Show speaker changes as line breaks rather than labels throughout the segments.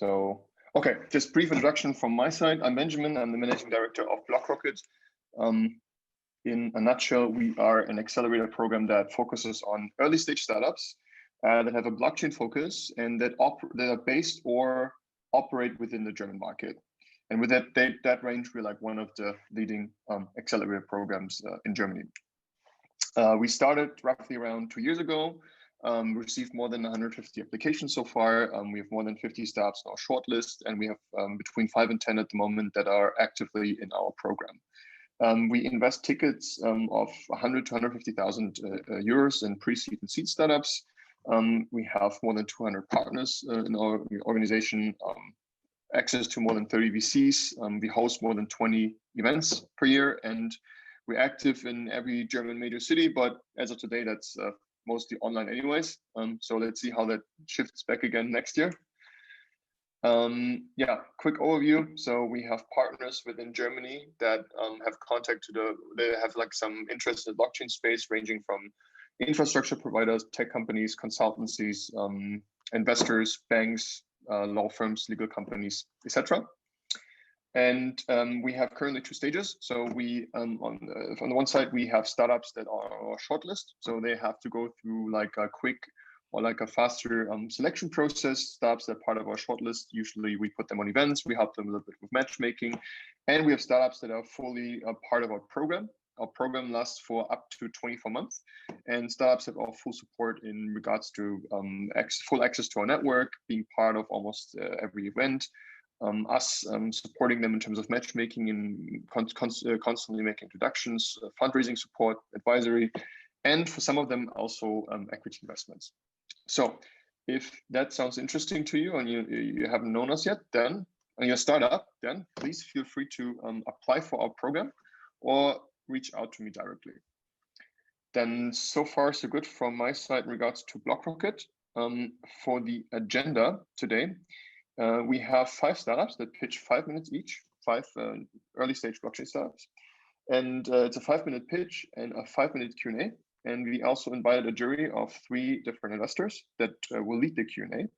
So, okay, just brief introduction from my side. I'm Benjamin. I'm the managing director of BlockRockET. In a nutshell, we are an accelerator program that focuses on early stage startups that have a blockchain focus and that are based or operate within the German market. And with that range, we're like one of the leading accelerator programs in Germany. We started roughly around 2 years ago. Received more than 150 applications so far. We have more than 50 startups on our shortlist, and we have between 5 and 10 at the moment that are actively in our program. We invest tickets of 100 to 150,000 euros in pre-seed and seed startups. We have more than 200 partners in our organization, access to more than 30 VCs. We host more than 20 events per year, and we're active in every German major city, but as of today, that's mostly online anyways. So let's see how that shifts back again next year. Yeah, quick overview. So we have partners within Germany that have contact they have like some interest in the blockchain space, ranging from infrastructure providers, tech companies, consultancies, investors, banks, law firms, legal companies, etc. And we have currently 2 stages. So we, on the one side, we have startups that are on our shortlist. So they have to go through like a quick or like a faster selection process. Startups that are part of our shortlist, usually we put them on events, we help them a little bit with matchmaking. And we have startups that are fully a part of our program. Our program lasts for up to 24 months. And startups have our full support in regards to full access to our network, being part of almost every event. Us supporting them in terms of matchmaking and constantly making introductions, fundraising support, advisory, and for some of them also equity investments. So if that sounds interesting to you and you haven't known us yet, then and you're a startup, then please feel free to apply for our program or reach out to me directly. Then so far so good from my side in regards to BlockRockET. For the agenda today, we have 5 startups that pitch 5 minutes each, 5 early stage blockchain startups. And it's a 5-minute pitch and a 5-minute Q&A. And we also invited a jury of 3 different investors that will lead the Q&A.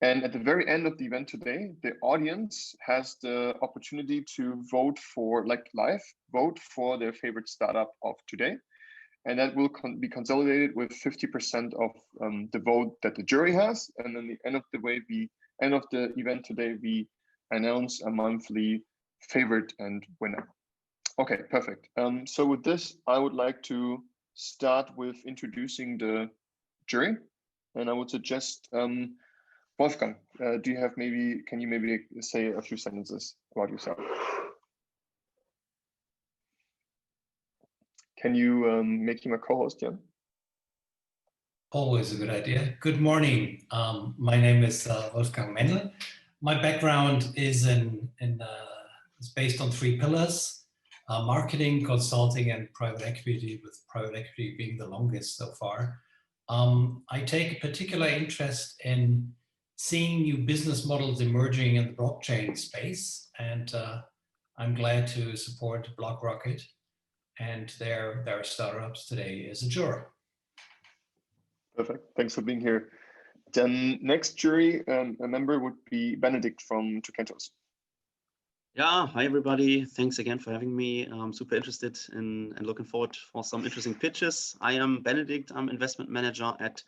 And at the very end of the event today, the audience has the opportunity to vote for, like live, vote for their favorite startup of today. And that will be consolidated with 50% of the vote that the jury has. And then the end of the event today, we announce a monthly favorite and winner. Okay, perfect. So with this, I would like to start with introducing the jury. And I would suggest, Wolfgang, can you maybe say a few sentences about yourself? Can you make him a co-host, Jan?
Always a good idea. Good morning. My name is Wolfgang Mendel. My background is is based on 3 pillars: marketing, consulting, and private equity, with private equity being the longest so far. I take a particular interest in seeing new business models emerging in the blockchain space, and I'm glad to support BlockRockET and their startups today as a juror.
Perfect. Thanks for being here. Then next jury, a member would be Benedict from Tukentos.
Yeah, hi everybody. Thanks again for having me. I'm super interested and looking forward for some interesting pitches. I am Benedict. I'm investment manager at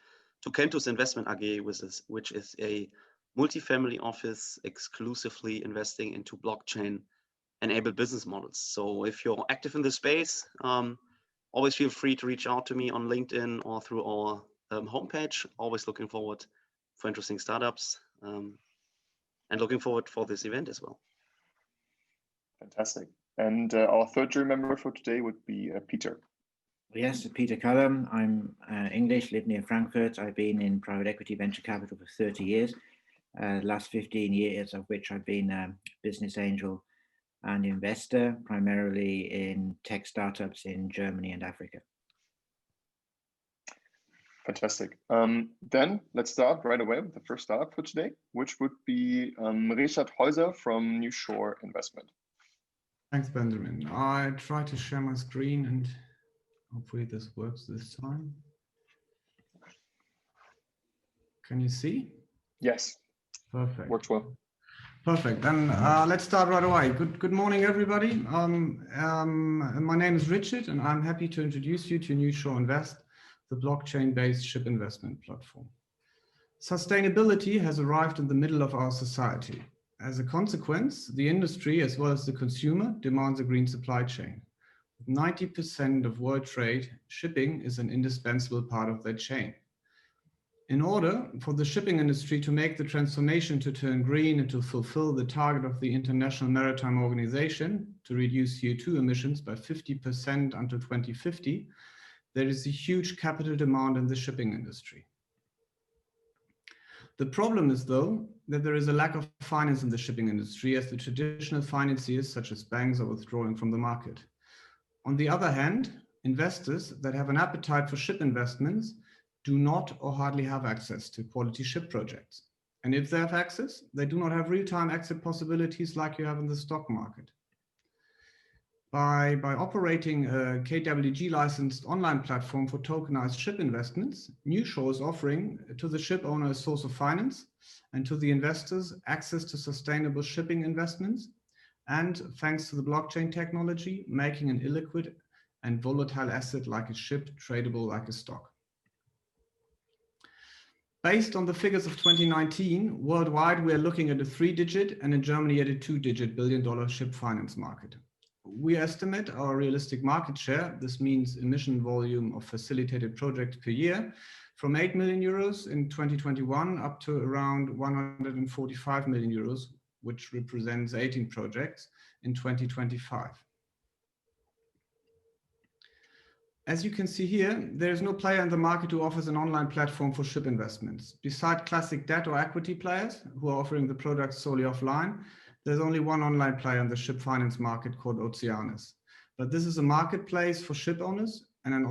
Tukentos Investment AG, which is a multi-family office exclusively investing into blockchain-enabled business models. So if you're active in this space, always feel free to reach out to me on LinkedIn or through our homepage. Always looking forward for interesting startups and looking forward for this event as well.
Fantastic. And our 3rd jury member for today would be Peter.
Yes, Peter Cullum. I'm English, live near Frankfurt. I've been in private equity venture capital for 30 years, last 15 years of which I've been a business angel and investor, primarily in tech startups in Germany and Africa.
Fantastic. Then let's start right away with the first startup for today, which would be Richard Heuser from New Shore Investment.
Thanks, Benjamin. I try to share my screen and hopefully this works this time. Can you see?
Yes.
Perfect.
Works well.
Perfect. Then let's start right away. Good morning, everybody. My name is Richard, and I'm happy to introduce you to NewShore Invest, the blockchain-based ship investment platform. Sustainability has arrived in the middle of our society. As a consequence, the industry, as well as the consumer, demands a green supply chain. 90% of world trade, shipping is an indispensable part of that chain. In order for the shipping industry to make the transformation to turn green and to fulfill the target of the International Maritime Organization to reduce CO2 emissions by 50% until 2050, there is a huge capital demand in the shipping industry. The problem is, though, that there is a lack of finance in the shipping industry, as the traditional financiers, such as banks, are withdrawing from the market. On the other hand, investors that have an appetite for ship investments do not or hardly have access to quality ship projects. And if they have access, they do not have real-time exit possibilities like you have in the stock market. By operating a KWG licensed online platform for tokenized ship investments, NewShore is offering to the ship owner a source of finance and to the investors access to sustainable shipping investments, and thanks to the blockchain technology, making an illiquid and volatile asset like a ship tradable like a stock. Based on the figures of 2019, worldwide, we are looking at a 3-digit and in Germany at a 2-digit billion-dollar ship finance market. We estimate our realistic market share, this means emission volume of facilitated projects per year, from 8 million euros in 2021 up to around 145 million euros, which represents 18 projects in 2025. As you can see here, there is no player in the market who offers an online platform for ship investments. Besides classic debt or equity players who are offering the products solely offline, there's only one online player in the ship finance market called Oceanus. But this is a marketplace for ship owners and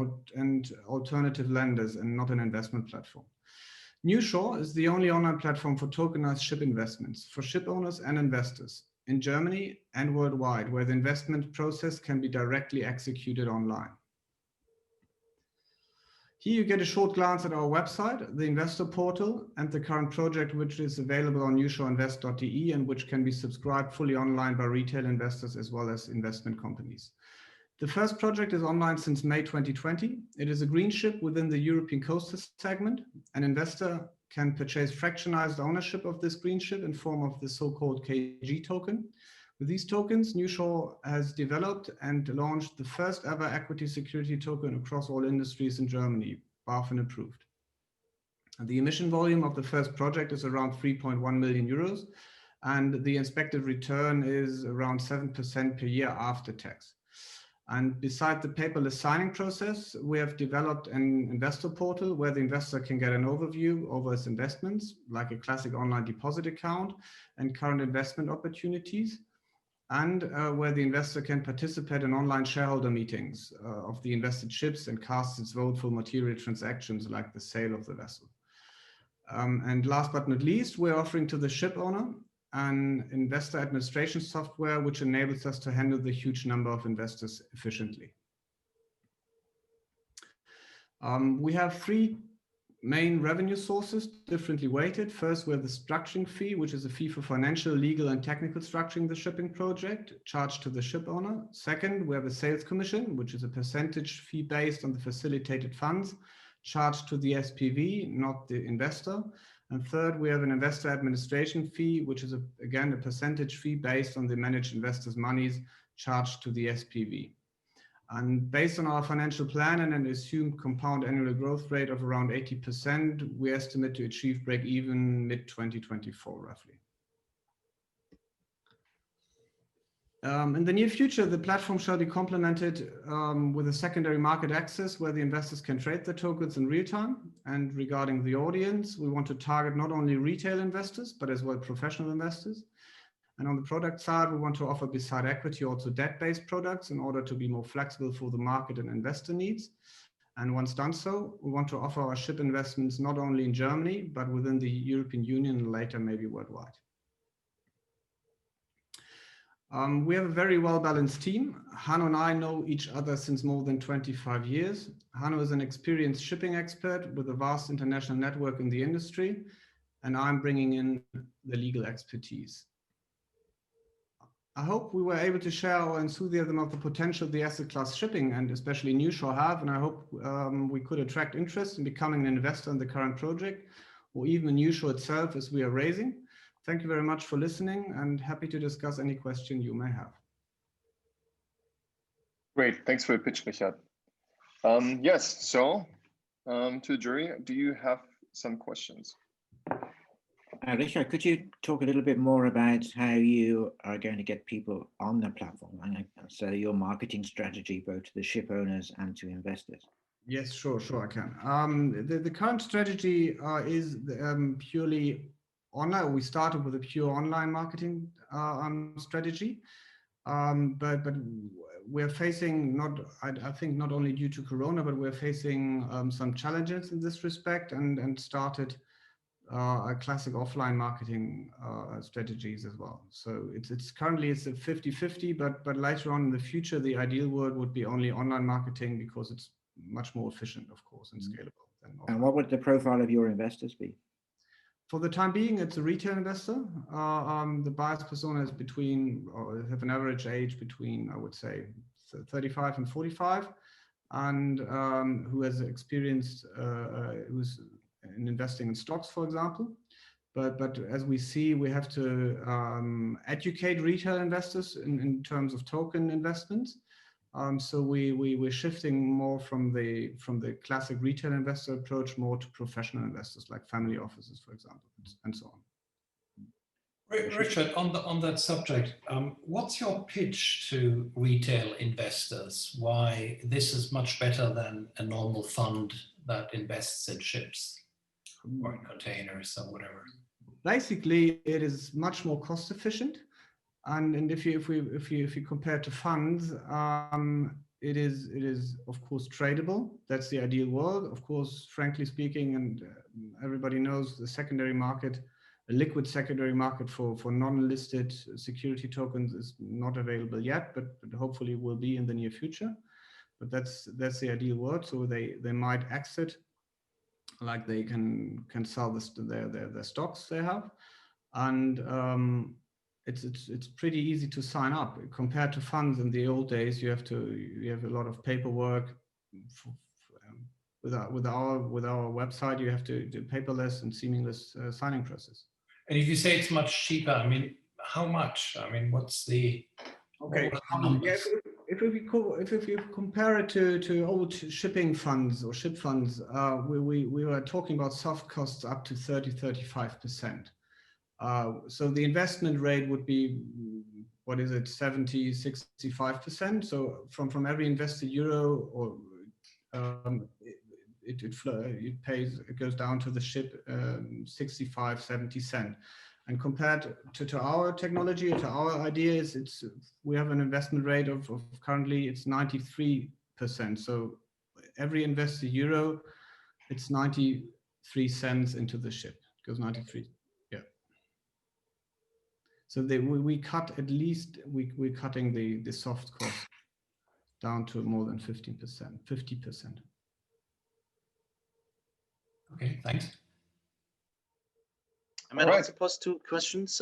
alternative lenders and not an investment platform. NewShore is the only online platform for tokenized ship investments for ship owners and investors in Germany and worldwide, where the investment process can be directly executed online. Here you get a short glance at our website, the investor portal, and the current project, which is available on newshoreinvest.de and which can be subscribed fully online by retail investors as well as investment companies. The first project is online since May 2020. It is a green ship within the European coastal segment. An investor can purchase fractionalized ownership of this green ship in form of the so-called KG token. With these tokens, NewShore has developed and launched the first ever equity security token across all industries in Germany, BaFin approved. The emission volume of the first project is around 3.1 million euros, and the expected return is around 7% per year after tax. And beside the paperless signing process, we have developed an investor portal where the investor can get an overview over his investments, like a classic online deposit account and current investment opportunities, and where the investor can participate in online shareholder meetings of the invested ships and cast its vote for material transactions like the sale of the vessel. And last but not least, we're offering to the ship owner an investor administration software which enables us to handle the huge number of investors efficiently. We have 3 main revenue sources, differently weighted. First, we have the structuring fee, which is a fee for financial, legal, and technical structuring the shipping project, charged to the ship owner. Second, we have a sales commission, which is a percentage fee based on the facilitated funds, charged to the SPV, not the investor. And third, we have an investor administration fee, which is again a percentage fee based on the managed investors' monies, charged to the SPV. And based on our financial plan and an assumed compound annual growth rate of around 80%, we estimate to achieve break-even mid-2024, roughly. In the near future, the platform shall be complemented with a secondary market access where the investors can trade the tokens in real time. And regarding the audience, we want to target not only retail investors, but as well professional investors. And on the product side, we want to offer beside equity also debt-based products in order to be more flexible for the market and investor needs. And once done so, we want to offer our ship investments not only in Germany, but within the European Union and later maybe worldwide. We have a very well-balanced team. Hanno and I know each other since more than 25 years. Hanno is an experienced shipping expert with a vast international network in the industry, and I'm bringing in the legal expertise. I hope we were able to share our enthusiasm of the potential the asset class shipping and especially nearshore have, and I hope we could attract interest in becoming an investor in the current project or even nearshore itself as we are raising. Thank you very much for listening and happy to discuss any question you may have.
Great, thanks for your pitch, Richard. Yes, so to the jury, do you have some questions?
Richard, could you talk a little bit more about how you are going to get people on the platform, and so your marketing strategy both to the ship owners and to investors?
Yes, sure, I can. The current strategy is purely online. We started with a pure online marketing strategy, but we're facing I think not only due to Corona, but we're facing some challenges in this respect and started a classic offline marketing strategies as well. So it's currently a 50-50, but later on in the future, the ideal world would be only online marketing because it's much more efficient, of course, and scalable than offline.
And what would the profile of your investors be?
For the time being, it's a retail investor. The buyer's persona is have an average age between, I would say, 35 and 45, and who has experienced, who's in investing in stocks, for example. But as we see, we have to educate retail investors in terms of token investments. So we're shifting more from the classic retail investor approach more to professional investors like family offices, for example, and so on.
Richard, on that subject, what's your pitch to retail investors? Why this is much better than a normal fund that invests in ships or in containers or whatever?
Basically, it is much more cost efficient. And if you compare to funds, it is of course tradable. That's the ideal world. Of course, frankly speaking, and everybody knows the secondary market, a liquid secondary market for non-listed security tokens is not available yet, but hopefully will be in the near future. But that's the ideal world. So they might exit, like they can sell their stocks they have, and it's pretty easy to sign up compared to funds. In the old days, you have a lot of paperwork. With our website, you have to do paperless and seamless signing process.
And if you say it's much cheaper, I mean, how much? I mean, what's the numbers?
If you compare it to old shipping funds or ship funds, we were talking about soft costs up to 30-35%. So the investment rate would be, what is it, 70-65%. So from every invested euro, or it goes down to the ship 65-70 cents. And compared to our technology, to our ideas, we have an investment rate of currently it's 93%. So every invested euro, it's 93 cents into the ship. It goes 93. Yeah. So we cut at least we're cutting the soft cost down to more than 50%.
Okay, thanks.
I might also pose two questions,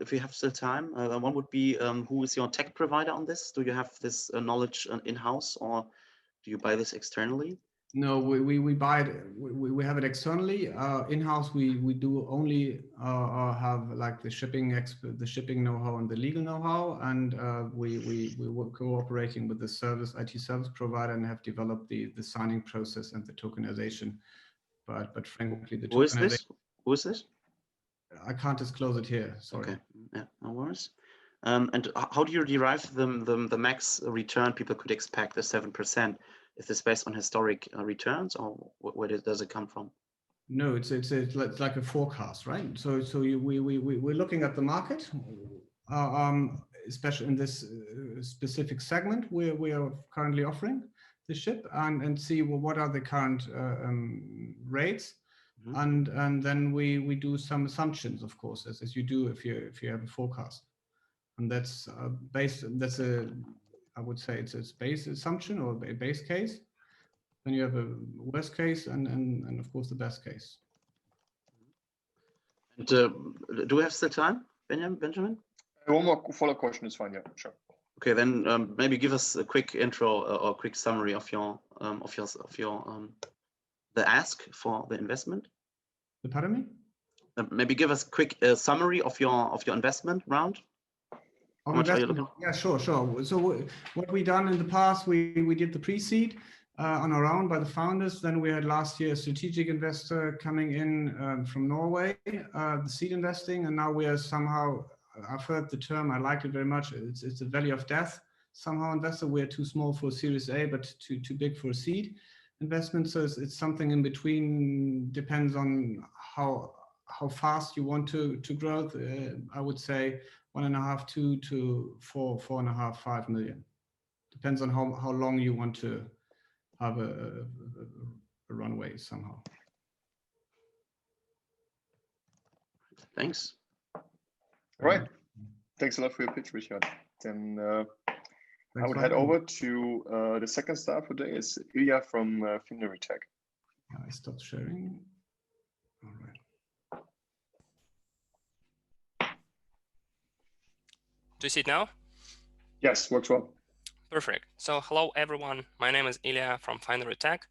if you have still time. One would be, who is your tech provider on this? Do you have this knowledge in-house, or do you buy this externally?
No, we buy it. We have it externally. In-house, we do only have like the shipping know-how and the legal know-how, and we were cooperating with the IT service provider and have developed the signing process and the tokenization. But frankly, the tokenization.
Who is this?
I can't disclose it here. Sorry.
Okay. Yeah, no worries. And how do you derive the max return people could expect, the 7%? Is this based on historic returns, or where does it come from?
No, it's like a forecast, right? So we're looking at the market, especially in this specific segment where we are currently offering the ship, and see what are the current rates. Mm-hmm. And then we do some assumptions, of course, as you do if you have a forecast, and that's I would say it's a base assumption or a base case. Then you have a worst case and of course the best case.
And do we have still time, Benjamin?
One more follow-up question is fine. Yeah, sure.
Okay, then maybe give us a quick intro or quick summary of your the ask for the investment.
Pardon me?
Maybe give us a quick summary of your investment round. How much are you looking?
Yeah, sure. So what we done in the past, we did the pre-seed on our own by the founders. Then we had last year a strategic investor coming in from Norway, the seed investing, and now we are somehow, I've heard the term, I like it very much. It's a valley of death somehow investor. We're too small for Series A, but too big for a seed investment. So it's something in between. Depends on how fast you want to grow. I would say 1.5, 2 to 4, 4.5, 5 million. Depends on how long you want to have a runway somehow.
Thanks.
All right. Thanks a lot for your pitch, Richard. Then I would head over to the second star for today is Ilia from Finery Tech.
I stopped sharing. All right.
Do you see it now?
Yes, works well.
Perfect. So hello, everyone. My name is Ilia from Finery Tech.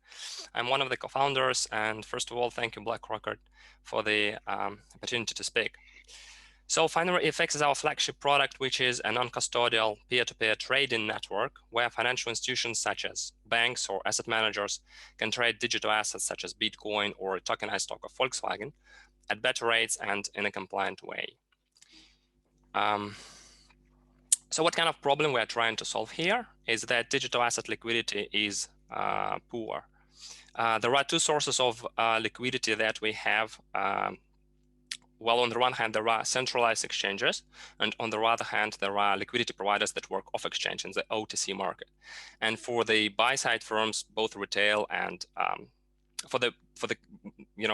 I'm one of the co-founders. And first of all, thank you, BLOCKROCKET, for the opportunity to speak. So Finery FX is our flagship product, which is a non-custodial peer-to-peer trading network where financial institutions such as banks or asset managers can trade digital assets such as Bitcoin or a tokenized stock of Volkswagen at better rates and in a compliant way. So what kind of problem we're trying to solve here is that digital asset liquidity is poor. There are two sources of liquidity that we have. Well, on the one hand, there are centralized exchanges, and on the other hand, there are liquidity providers that work off exchange in the OTC market. And for the buy-side firms, both retail and for the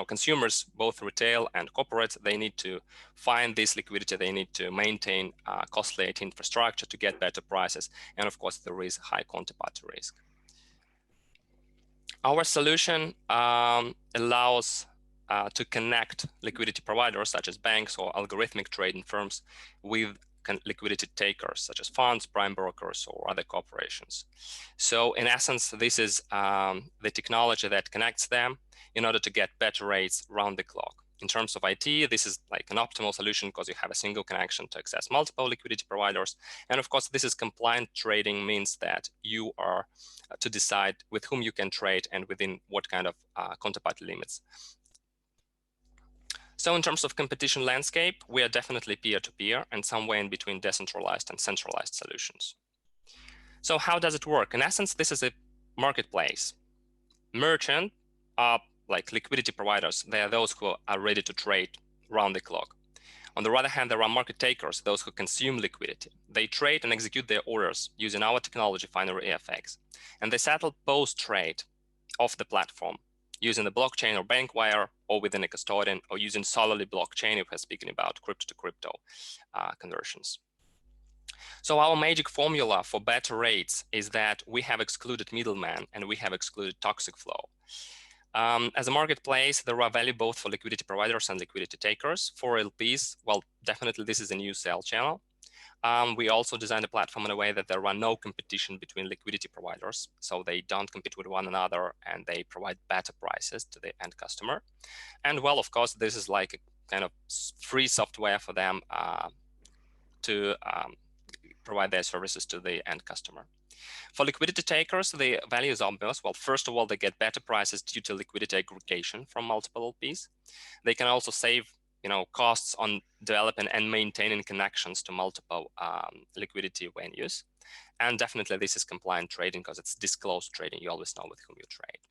consumers, both retail and corporates, they need to find this liquidity. They need to maintain costly IT infrastructure to get better prices, and of course, there is high counterparty risk. Our solution allows to connect liquidity providers such as banks or algorithmic trading firms with liquidity takers such as funds, prime brokers, or other corporations. So in essence, this is the technology that connects them in order to get better rates round the clock. In terms of IT, this is like an optimal solution because you have a single connection to access multiple liquidity providers. And of course, this is compliant trading, means that you are to decide with whom you can trade and within what kind of counterparty limits. So in terms of competition landscape, we are definitely peer-to-peer and somewhere in between decentralized and centralized solutions. So how does it work? In essence, this is a marketplace. Merchant are like liquidity providers. They are those who are ready to trade round the clock. On the other hand, there are market takers, those who consume liquidity. They trade and execute their orders using our technology, Finery FX, and they settle post-trade off the platform using the blockchain or bank wire or within a custodian or using solely blockchain if we're speaking about crypto-to-crypto conversions. So our magic formula for better rates is that we have excluded middlemen and we have excluded toxic flow. As a marketplace, there are value both for liquidity providers and liquidity takers. For LPs, well, definitely this is a new sale channel. We also designed a platform in a way that there are no competition between liquidity providers. So they don't compete with one another and they provide better prices to the end customer. And well, of course, this is like a kind of free software for them to provide their services to the end customer. For liquidity takers, the value is obvious. Well, first of all, they get better prices due to liquidity aggregation from multiple LPs. They can also save costs on developing and maintaining connections to multiple liquidity venues. And definitely this is compliant trading because it's disclosed trading. You always know with whom you trade.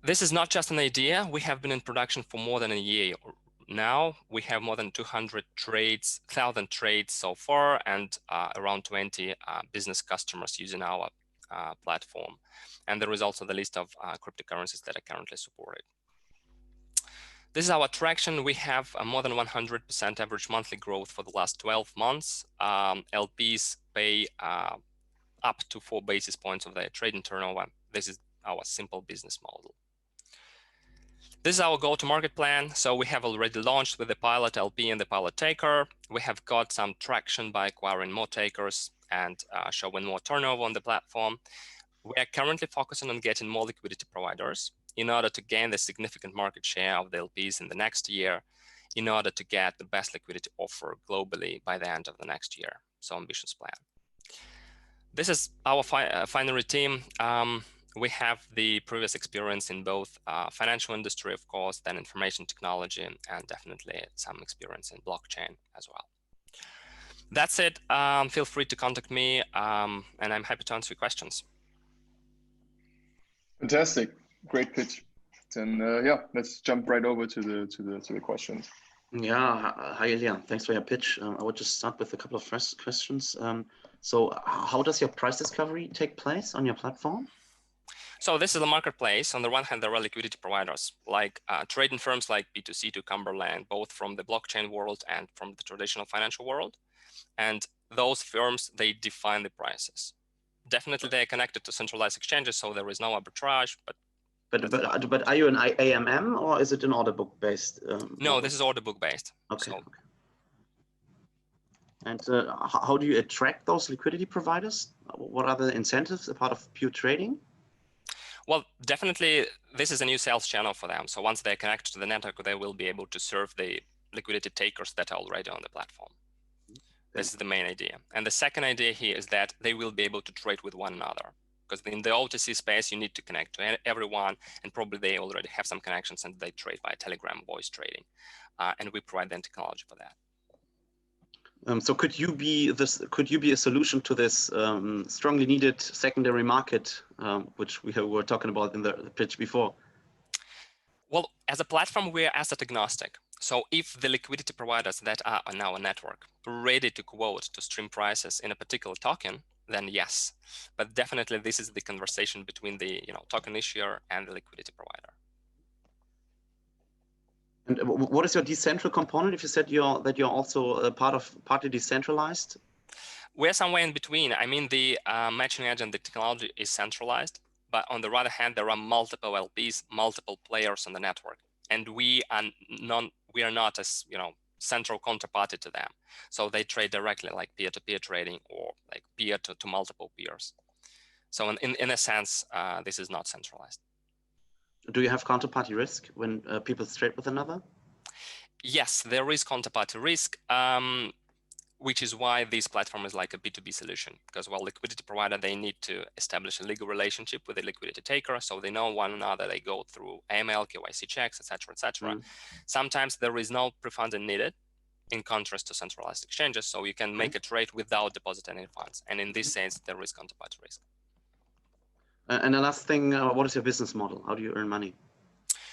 This is not just an idea. We have been in production for more than a year. Now we have more than 200 trades, 1,000 trades so far, and around 20 business customers using our platform. And there is also the list of cryptocurrencies that are currently supported. This is our traction. We have more than 100% average monthly growth for the last 12 months. LPs pay up to 4 basis points of their trading turnover. This is our simple business model. This is our go-to-market plan. So we have already launched with the pilot LP and the pilot taker. We have got some traction by acquiring more takers and showing more turnover on the platform. We are currently focusing on getting more liquidity providers in order to gain the significant market share of the LPs in the next year, in order to get the best liquidity offer globally by the end of the next year. So ambitious plan. This is our Finery team. We have the previous experience in both financial industry, of course, then information technology, and definitely some experience in blockchain as well. That's it. Feel free to contact me, and I'm happy to answer your questions.
Fantastic, great pitch. And yeah, let's jump right over to the questions.
Yeah, hi Ilia. Thanks for your pitch. I would just start with a couple of first questions. So how does your price discovery take place on your platform?
So this is a marketplace. On the one hand, there are liquidity providers like trading firms like B2C2, Cumberland, both from the blockchain world and from the traditional financial world. And those firms, they define the prices. Definitely, they are connected to centralized exchanges, so there is no arbitrage. But
are you an AMM or is it an order book based?
No, this is order book based.
Okay.
So.
Okay. And how do you attract those liquidity providers? What are the incentives a part of pure trading?
Well, definitely, this is a new sales channel for them. So once they're connected to the network, they will be able to serve the liquidity takers that are already on the platform. This is the main idea. And the second idea here is that they will be able to trade with one another. Because in the OTC space, you need to connect to everyone, and probably they already have some connections and they trade by Telegram voice trading. And we provide the technology for that.
So could you be a solution to this strongly needed secondary market, which we were talking about in the pitch before?
Well, as a platform, we are asset agnostic. So if the liquidity providers that are on our network are ready to quote to stream prices in a particular token, then yes. But definitely, this is the conversation between the token issuer and the liquidity provider.
And what is your decentral component? If you said that you're also partly decentralized?
We're somewhere in between. I mean, the matching engine, the technology is centralized, but on the other hand, there are multiple LPs, multiple players on the network, and we are not as central counterparty to them. So they trade directly, like peer-to-peer trading or like peer to multiple peers. So in a sense, this is not centralized.
Do you have counterparty risk when people trade with another?
Yes, there is counterparty risk, which is why this platform is like a B2B solution. Because while liquidity provider, they need to establish a legal relationship with the liquidity taker, so they know one another. They go through AML, KYC checks, etc., etc. Sometimes there is no pre-funding needed, in contrast to centralized exchanges. So you can make a trade without depositing any funds, and in this sense, there is counterparty risk.
And the last thing, what is your business model? How do you earn money?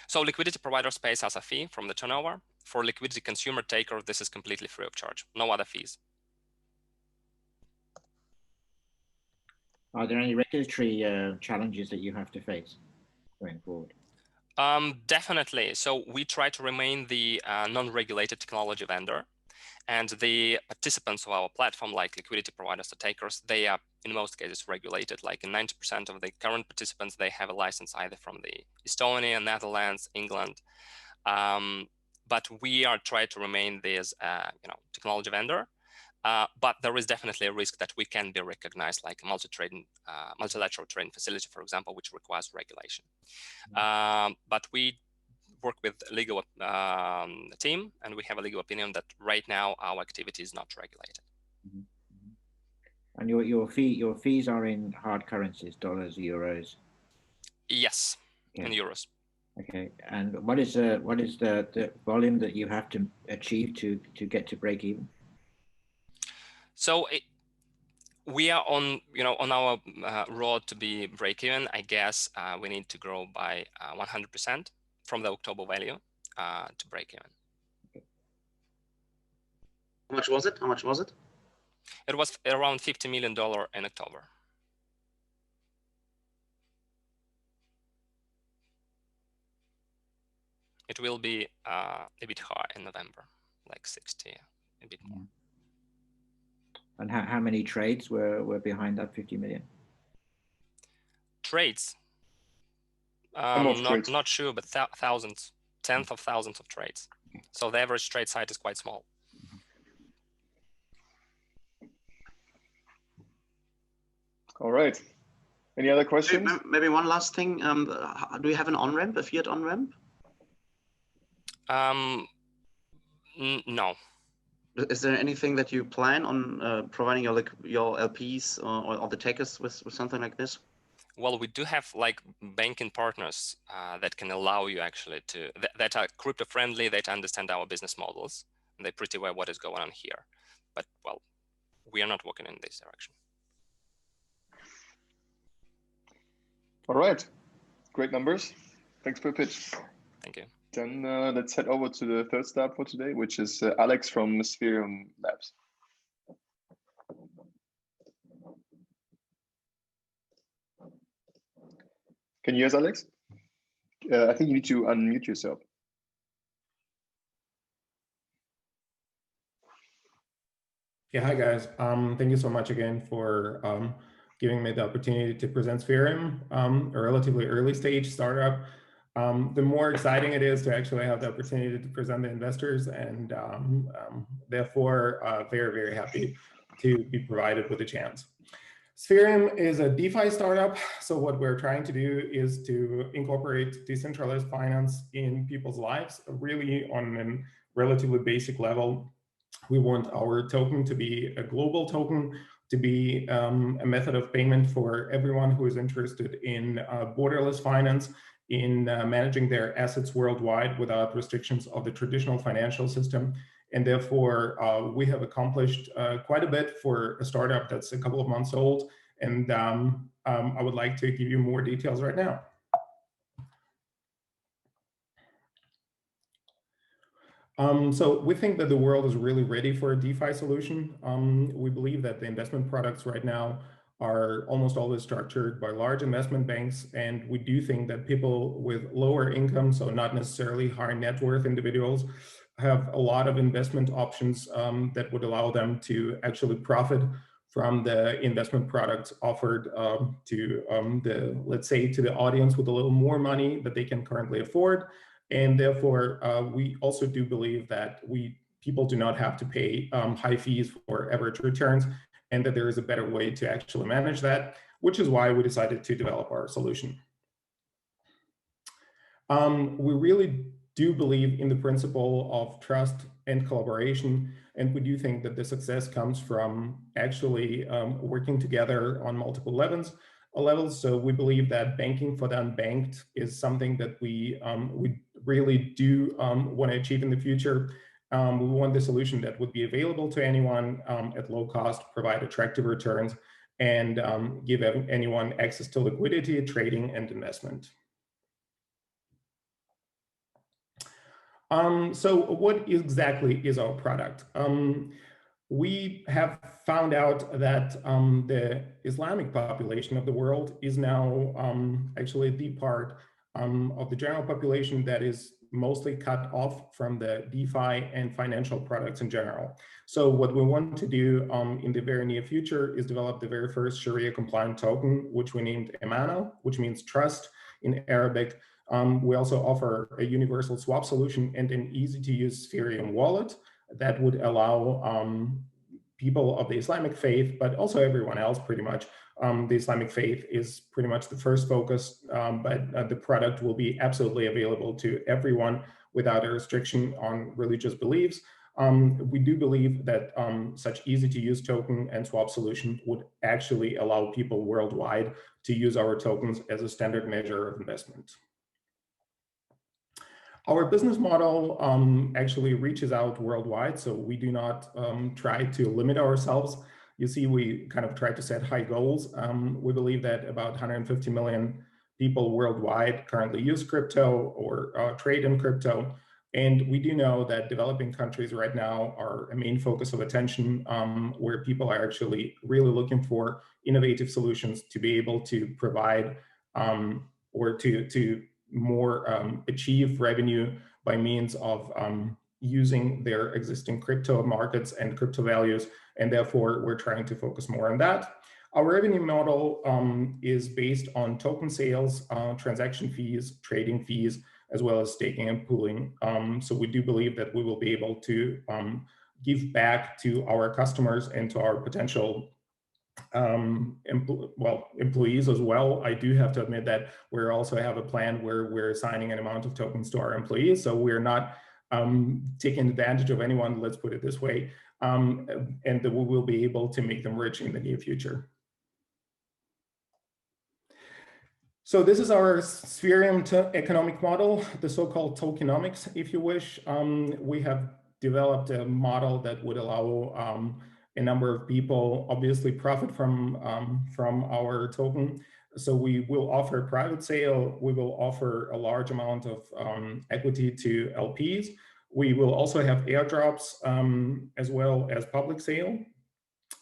So liquidity providers pay us a fee from the turnover. For liquidity consumer taker, this is completely free of charge, no other fees.
Are there any regulatory challenges that you have to face going forward?
Definitely. So we try to remain the non-regulated technology vendor. And the participants of our platform, like liquidity providers or takers, they are in most cases regulated. Like in 90% of the current participants, they have a license either from the Estonia, Netherlands, England. But we are trying to remain this technology vendor. But there is definitely a risk that we can be recognized like a multilateral trading facility, for example, which requires regulation. But we work with a legal team, and we have a legal opinion that right now our activity is not regulated.
And your fees are in hard currencies, dollars, euros?
Yes,
okay.
In euros.
Okay, and what is the volume that you have to achieve to get to break even?
So we are on our road to be break even. I guess we need to grow by 100% from the October value to break even.
Okay. How much was it? How much was it?
It was around $50 million in October. It will be a bit high in November, like 60, a bit more.
And how many trades were behind that 50 million?
Trades?
Trades?
Not sure, but thousands. tenth of thousands of trades. So the average trade size is quite small.
All right. Any other questions?
Maybe one last thing. Do you have an on-ramp, a fiat on-ramp?
No.
Is there anything that you plan on providing your LPs or the takers with something like this?
Well, we do have like banking partners that can allow you actually to, that are crypto friendly, that understand our business models, and they pretty well what is going on here. But well, we are not working in this direction.
All right, great numbers. Thanks for the pitch.
Thank you.
Then let's head over to the third start for today, which is Alex from Spherium Labs. Can you hear us, Alex? I think you need to unmute yourself.
Yeah, hi guys. Thank you so much again for giving me the opportunity to present Spherium, a relatively early stage startup. The more exciting it is to actually have the opportunity to present the investors, and therefore very, very happy to be provided with a chance. Spherium is a DeFi startup. So what we're trying to do is to incorporate decentralized finance in people's lives, really on a relatively basic level. We want our token to be a global token, to be a method of payment for everyone who is interested in borderless finance, in managing their assets worldwide without restrictions of the traditional financial system. And therefore, we have accomplished quite a bit for a startup that's a couple of months old. And I would like to give you more details right now. So we think that the world is really ready for a DeFi solution. We believe that the investment products right now are almost always structured by large investment banks. And we do think that people with lower income, so not necessarily high net worth individuals, have a lot of investment options that would allow them to actually profit from the investment products offered to let's say, to the audience with a little more money that they can currently afford. And therefore, we also do believe that people do not have to pay high fees for average returns, and that there is a better way to actually manage that, which is why we decided to develop our solution. We really do believe in the principle of trust and collaboration, and we do think that the success comes from actually working together on multiple levels. So we believe that banking for the unbanked is something that we really do want to achieve in the future. We want the solution that would be available to anyone at low cost, provide attractive returns, and give anyone access to liquidity, trading, and investment. So what exactly is our product? We have found out that the Islamic population of the world is now actually the part of the general population that is mostly cut off from the DeFi and financial products in general. So what we want to do in the very near future is develop the very first Sharia compliant token, which we named Amana, which means trust in Arabic. We also offer a universal swap solution and an easy to use Spherium wallet that would allow people of the Islamic faith, but also everyone else pretty much. The Islamic faith is pretty much the first focus, but the product will be absolutely available to everyone without a restriction on religious beliefs. We do believe that such easy to use token and swap solution would actually allow people worldwide to use our tokens as a standard measure of investment. Our business model actually reaches out worldwide, so we do not try to limit ourselves. You see, we kind of try to set high goals. We believe that about 150 million people worldwide currently use crypto or trade in crypto. And we do know that developing countries right now are a main focus of attention, where people are actually really looking for innovative solutions to be able to provide or to more achieve revenue by means of using their existing crypto markets and crypto values. And therefore, we're trying to focus more on that. Our revenue model is based on token sales, transaction fees, trading fees, as well as staking and pooling. So we do believe that we will be able to give back to our customers and to our potential employees as well. I do have to admit that we also have a plan where we're assigning an amount of tokens to our employees. So we're not taking advantage of anyone, let's put it this way, and that we will be able to make them rich in the near future. So this is our spherium economic model, the so-called tokenomics, if you wish. We have developed a model that would allow a number of people obviously profit from our token. So we will offer a private sale. We will offer a large amount of equity to LPs. We will also have airdrops as well as public sale.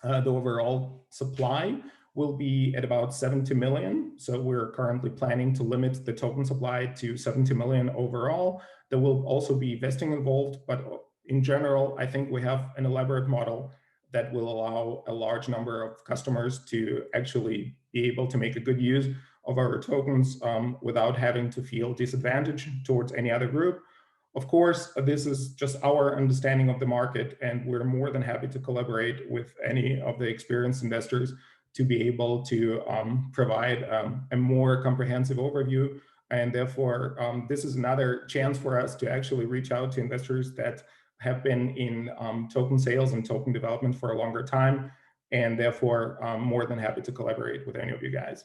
The overall supply will be at about 70 million. So we're currently planning to limit the token supply to 70 million overall. There will also be vesting involved, but in general, I think we have an elaborate model that will allow a large number of customers to actually be able to make a good use of our tokens without having to feel disadvantaged towards any other group. Of course, this is just our understanding of the market, and we're more than happy to collaborate with any of the experienced investors to be able to provide a more comprehensive overview. And therefore, this is another chance for us to actually reach out to investors that have been in token sales and token development for a longer time, and therefore more than happy to collaborate with any of you guys.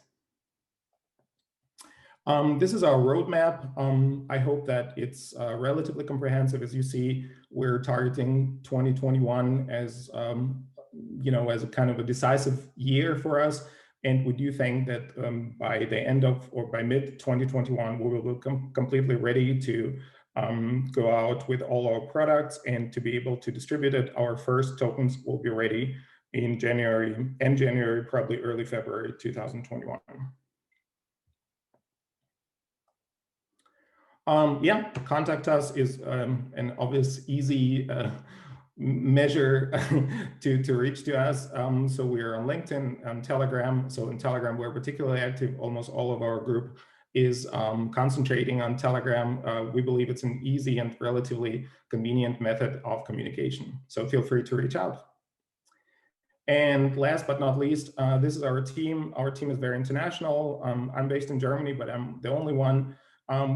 This is our roadmap. I hope that it's relatively comprehensive. As you see, we're targeting 2021 as as a kind of a decisive year for us. And we do think that by the end of, or by mid 2021, we will be completely ready to go out with all our products and to be able to distribute it. Our first tokens will be ready in January, probably early February 2021. Yeah, contact us is an obvious, easy measure to reach to us. So we are on LinkedIn and Telegram. So in Telegram, we're particularly active. Almost all of our group is concentrating on Telegram. We believe it's an easy and relatively convenient method of communication. So feel free to reach out. And last but not least, this is our team. Our team is very international. I'm based in Germany, but I'm the only one.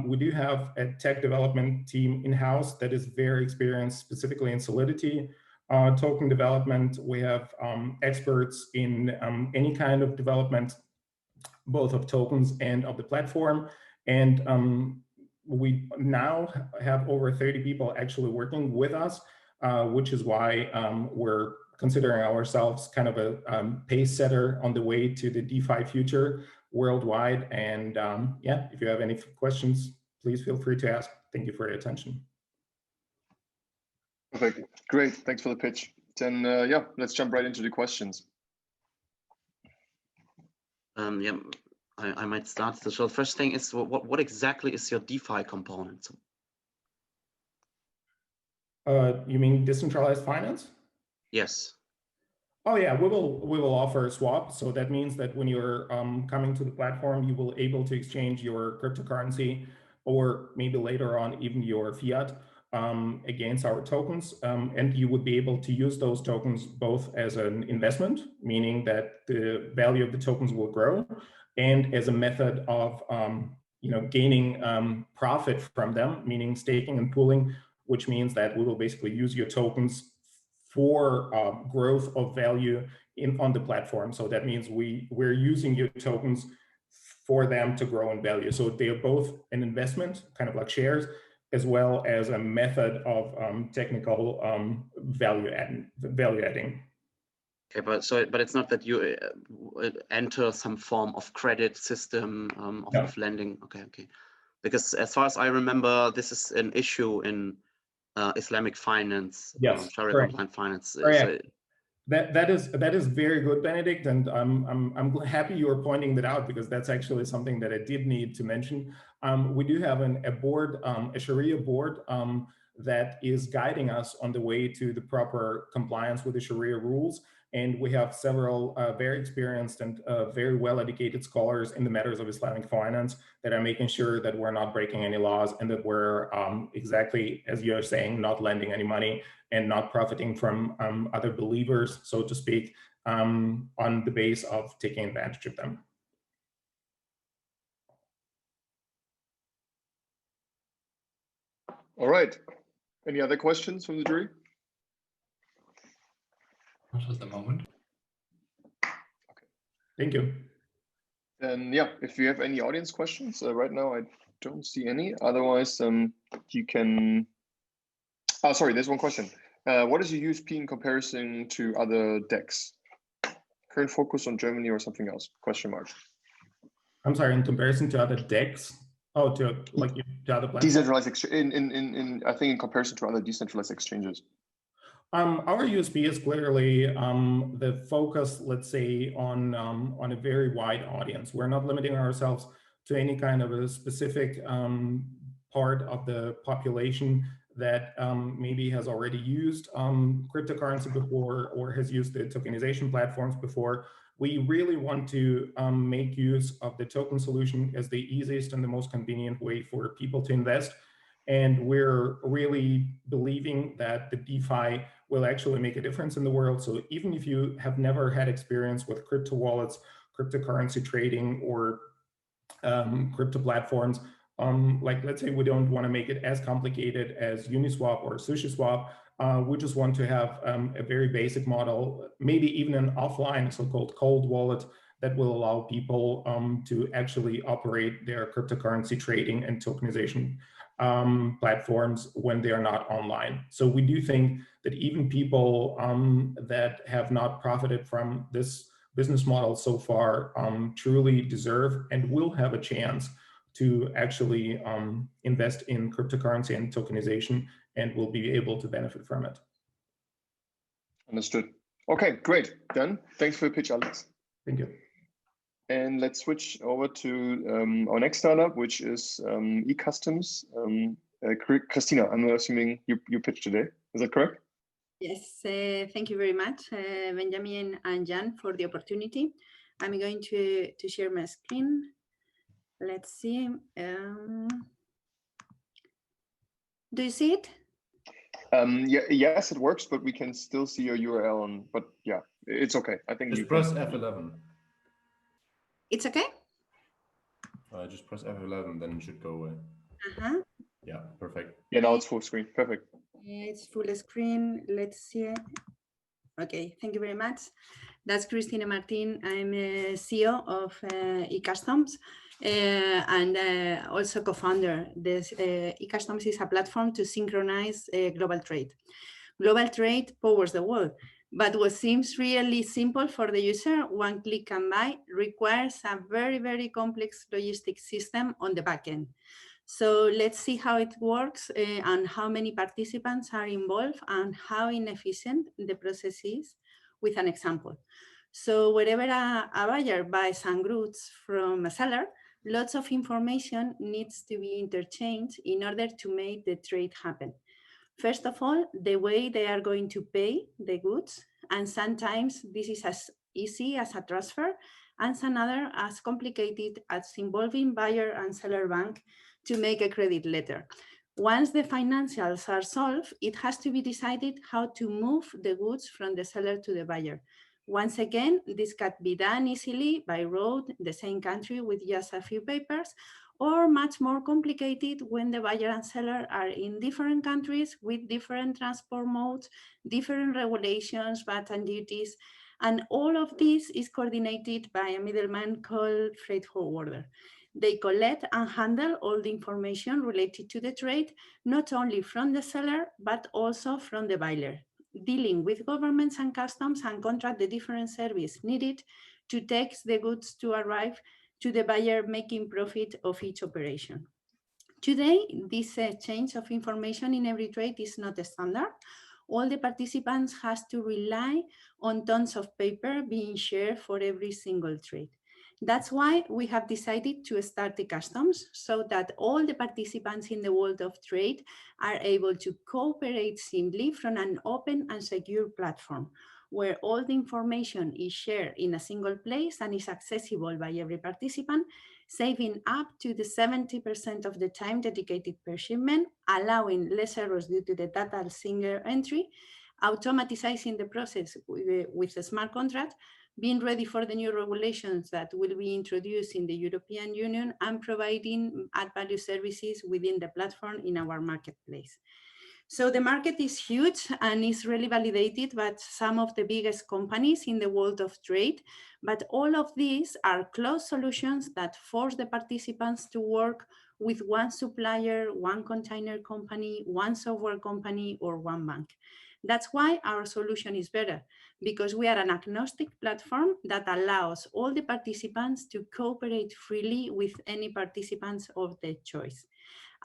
We do have a tech development team in-house that is very experienced, specifically in Solidity token development. We have experts in any kind of development, both of tokens and of the platform. And we now have over 30 people actually working with us, which is why we're considering ourselves kind of a pace setter on the way to the DeFi future worldwide. And yeah, if you have any questions, please feel free to ask. Thank you for your attention.
Perfect. Great. Thanks for the pitch. Then yeah, let's jump right into the questions.
Yeah, I might start. So the first thing is, what exactly is your DeFi component?
You mean decentralized finance?
Yes.
Oh yeah, we will offer a swap. So that means that when you're coming to the platform, you will able to exchange your cryptocurrency, or maybe later on even your fiat against our tokens, and you would be able to use those tokens both as an investment, meaning that the value of the tokens will grow, and as a method of gaining profit from them, meaning staking and pooling, which means that we will basically use your tokens for growth of value on the platform. So that means we're using your tokens for them to grow in value. So they are both an investment, kind of like shares, as well as a method of technical value adding.
Okay, but it's not that you enter some form of credit system of lending. Okay. Because as far as I remember, this is an issue in Islamic finance, Sharia compliant finance. So,
that is very good, Benedict, and I'm happy you are pointing that out, because that's actually something that I did need to mention. We do have a board, a Sharia board that is guiding us on the way to the proper compliance with the Sharia rules. And we have several very experienced and very well-educated scholars in the matters of Islamic finance that are making sure that we're not breaking any laws and that we're exactly, as you're saying, not lending any money and not profiting from other believers, so to speak, on the base of taking advantage of them.
All right. Any other questions from the jury?
Not at the moment.
Thank you.
And yeah, if you have any audience questions, right now I don't see any. Otherwise, you can. Oh, sorry, there's one question. What is your USP in comparison to other DEX? Current focus on Germany or something else? Question mark.
I'm sorry, in comparison to other DEX? Oh, to other platforms?
Decentralized I think in comparison to other decentralized exchanges.
Our USP is clearly the focus, let's say, on a very wide audience. We're not limiting ourselves to any kind of a specific part of the population that maybe has already used cryptocurrency before or has used the tokenization platforms before. We really want to make use of the token solution as the easiest and the most convenient way for people to invest. And we're really believing that the DeFi will actually make a difference in the world. So even if you have never had experience with crypto wallets, cryptocurrency trading, or crypto platforms, like let's say we don't want to make it as complicated as Uniswap or SushiSwap. We just want to have a very basic model, maybe even an offline so-called cold wallet that will allow people to actually operate their cryptocurrency trading and tokenization platforms when they are not online. So we do think that even people that have not profited from this business model so far truly deserve and will have a chance to actually invest in cryptocurrency and tokenization and will be able to benefit from it.
Understood. Okay, great. Done. Thanks for the pitch, Alex.
Thank you.
And let's switch over to our next startup, which is eCustoms. Christina, I'm assuming you pitched today. Is that correct?
Yes, thank you very much, Benjamin and Jan, for the opportunity. I'm going to share my screen. Let's see. Do you see it?
Yes, it works, but we can still see your URL on. But yeah, it's okay. I think
just press F11.
It's okay.
Just press F11, then it should go away. Yeah, perfect.
Yeah, now it's full screen. Perfect.
It's full screen. Let's see. Okay, thank you very much. That's Cristina Martin. I'm a CEO of eCustoms and also co-founder. This eCustoms is a platform to synchronize global trade. Global trade powers the world, but what seems really simple for the user, one click can buy, requires a very, very complex logistics system on the back end. So let's see how it works and how many participants are involved and how inefficient the process is with an example. So wherever a buyer buys some goods from a seller, lots of information needs to be interchanged in order to make the trade happen. First of all, the way they are going to pay the goods, and sometimes this is as easy as a transfer, and some other as complicated as involving buyer and seller bank to make a credit letter. Once the financials are solved, it has to be decided how to move the goods from the seller to the buyer. Once again, this can be done easily by road, the same country with just a few papers, or much more complicated when the buyer and seller are in different countries with different transport modes, different regulations, VAT and duties, and all of this is coordinated by a middleman called freight forwarder. They collect and handle all the information related to the trade, not only from the seller, but also from the buyer, dealing with governments and customs and contract the different service needed to take the goods to arrive to the buyer, making profit of each operation. Today, this exchange of information in every trade is not a standard. All the participants has to rely on tons of paper being shared for every single trade. That's why we have decided to start the customs so that all the participants in the world of trade are able to cooperate simply from an open and secure platform where all the information is shared in a single place and is accessible by every participant, saving up to the 70% of the time dedicated per shipment, allowing less errors due to the data single entry, automatizing the process with a smart contract, being ready for the new regulations that will be introduced in the European Union, and providing add-value services within the platform in our marketplace. So the market is huge and is really validated by some of the biggest companies in the world of trade, but all of these are closed solutions that force the participants to work with one supplier, one container company, one software company, or one bank. That's why our solution is better, because we are an agnostic platform that allows all the participants to cooperate freely with any participants of their choice.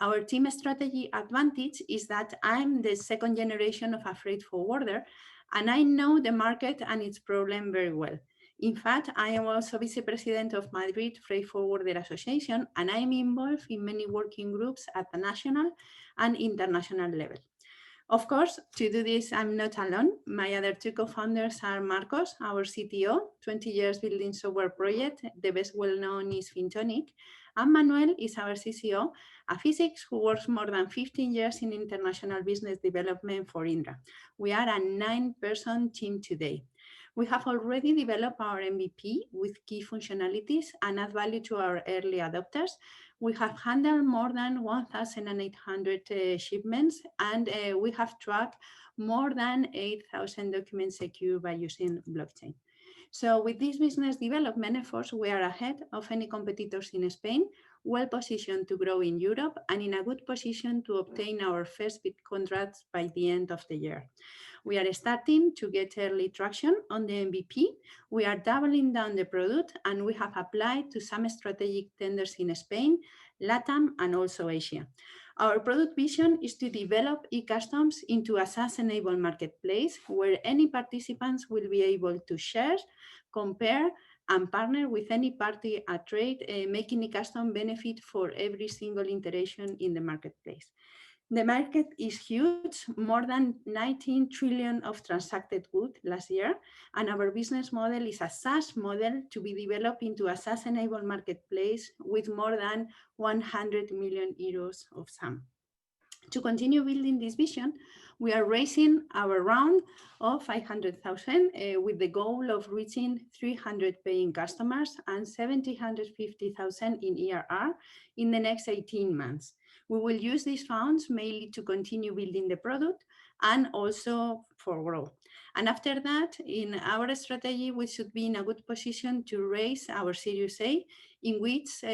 Our team strategy advantage is that I'm the second generation of a freight forwarder, and I know the market and its problem very well. In fact, I am also vice president of Madrid Freight Forwarder Association, and I'm involved in many working groups at the national and international level. Of course, to do this, I'm not alone. My other two co-founders are Marcos, our CTO, 20 years building software project. The best well-known is Fintonic. And Manuel is our CCO, a physicist who works more than 15 years in international business development for Indra. We are a 9-person team today. We have already developed our MVP with key functionalities and add value to our early adopters. We have handled more than 1,800 shipments, and we have tracked more than 8,000 documents secured by using blockchain. So with this business development efforts, we are ahead of any competitors in Spain, well positioned to grow in Europe, and in a good position to obtain our first big contracts by the end of the year. We are starting to get early traction on the MVP. We are doubling down the product, and we have applied to some strategic tenders in Spain, LATAM, and also Asia. Our product vision is to develop e-customs into a SaaS-enabled marketplace where any participants will be able to share, compare, and partner with any party at trade, making e-custom benefit for every single iteration in the marketplace. The market is huge, more than 19 trillion of transacted goods last year, and our business model is a SaaS model to be developed into a SaaS-enabled marketplace with more than 100 million euros of SAM. To continue building this vision, we are raising our round of 500,000 with the goal of reaching 300 paying customers and 750,000 in ERR in the next 18 months. We will use these funds mainly to continue building the product and also for growth. And after that, in our strategy, we should be in a good position to raise our Series A, in which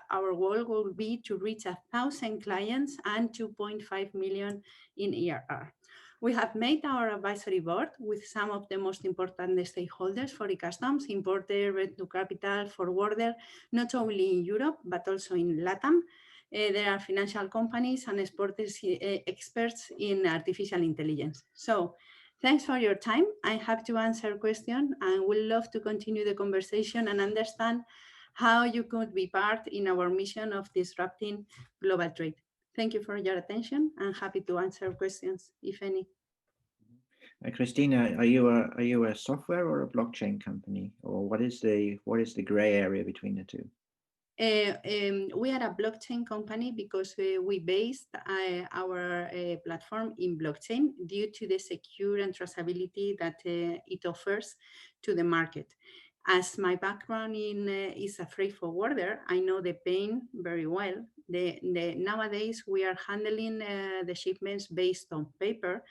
our goal will be to reach 1,000 clients and 2.5 million in ERR. We have made our advisory board with some of the most important stakeholders for e-customs, importer, venture capital, forwarder, not only in Europe, but also in LATAM. There are financial companies and experts in artificial intelligence. So thanks for your time. I'm happy to answer questions and would love to continue the conversation and understand how you could be part in our mission of disrupting global trade. Thank you for your attention. I'm happy to answer questions, if any.
Christina, are you a software or a blockchain company, or what is the gray area between the two?
We are a blockchain company because we based our platform in blockchain due to the secure and traceability that it offers to the market. As my background is a freight forwarder, I know the pain very well. Nowadays, we are handling the shipments based on paper,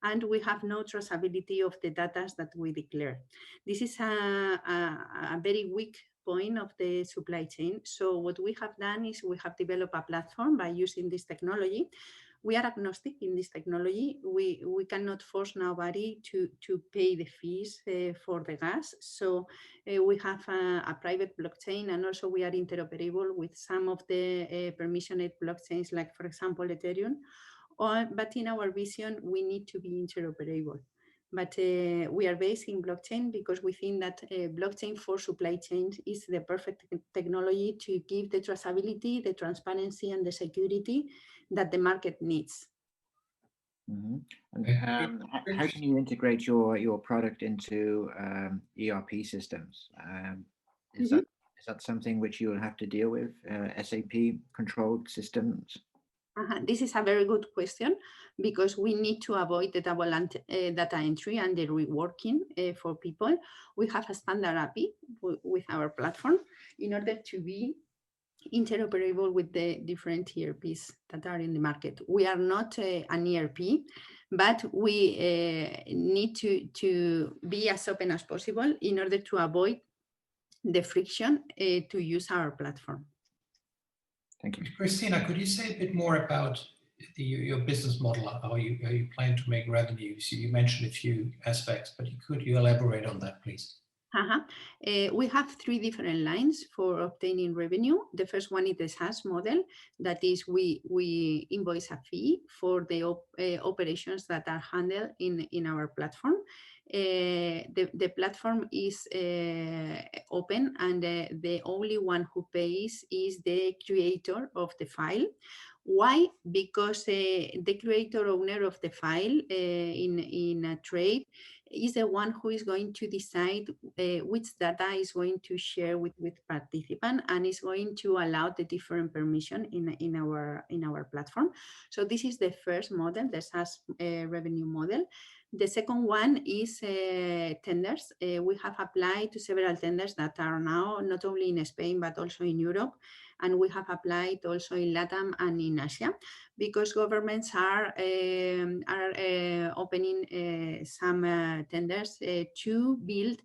and we have no traceability of the data that we declare. This is a very weak point of the supply chain. So what we have done is we have developed a platform by using this technology. We are agnostic in this technology. We cannot force nobody to pay the fees for the gas. So we have a private blockchain, and also we are interoperable with some of the permissioned blockchains, like for example, Ethereum. But in our vision, we need to be interoperable. but we are based in blockchain because we think that blockchain for supply chains is the perfect technology to give the traceability, the transparency, and the security that the market needs.
Mm-hmm. And how can you integrate your product into ERP systems? Is that something which you will have to deal with, SAP controlled systems?
This is a very good question because we need to avoid the double data entry and the reworking for people. We have a standard API with our platform in order to be interoperable with the different ERPs that are in the market. We are not an ERP, but we need to be as open as possible in order to avoid the friction to use our platform.
Thank you.
Christina, could you say a bit more about your business model, how you plan to make revenues? You mentioned a few aspects, but could you elaborate on that, please?
We have 3 different lines for obtaining revenue. The first one is the SaaS model. That is, we invoice a fee for the operations that are handled in our platform. The platform is open, and the only one who pays is the creator of the file. Why? Because the creator owner of the file in a trade is the one who is going to decide which data is going to share with participant, and is going to allow the different permission in our platform. So this is the first model, the SaaS revenue model. The second one is tenders. We have applied to several tenders that are now not only in Spain, but also in Europe. And we have applied also in LATAM and in Asia, because governments are opening some tenders to build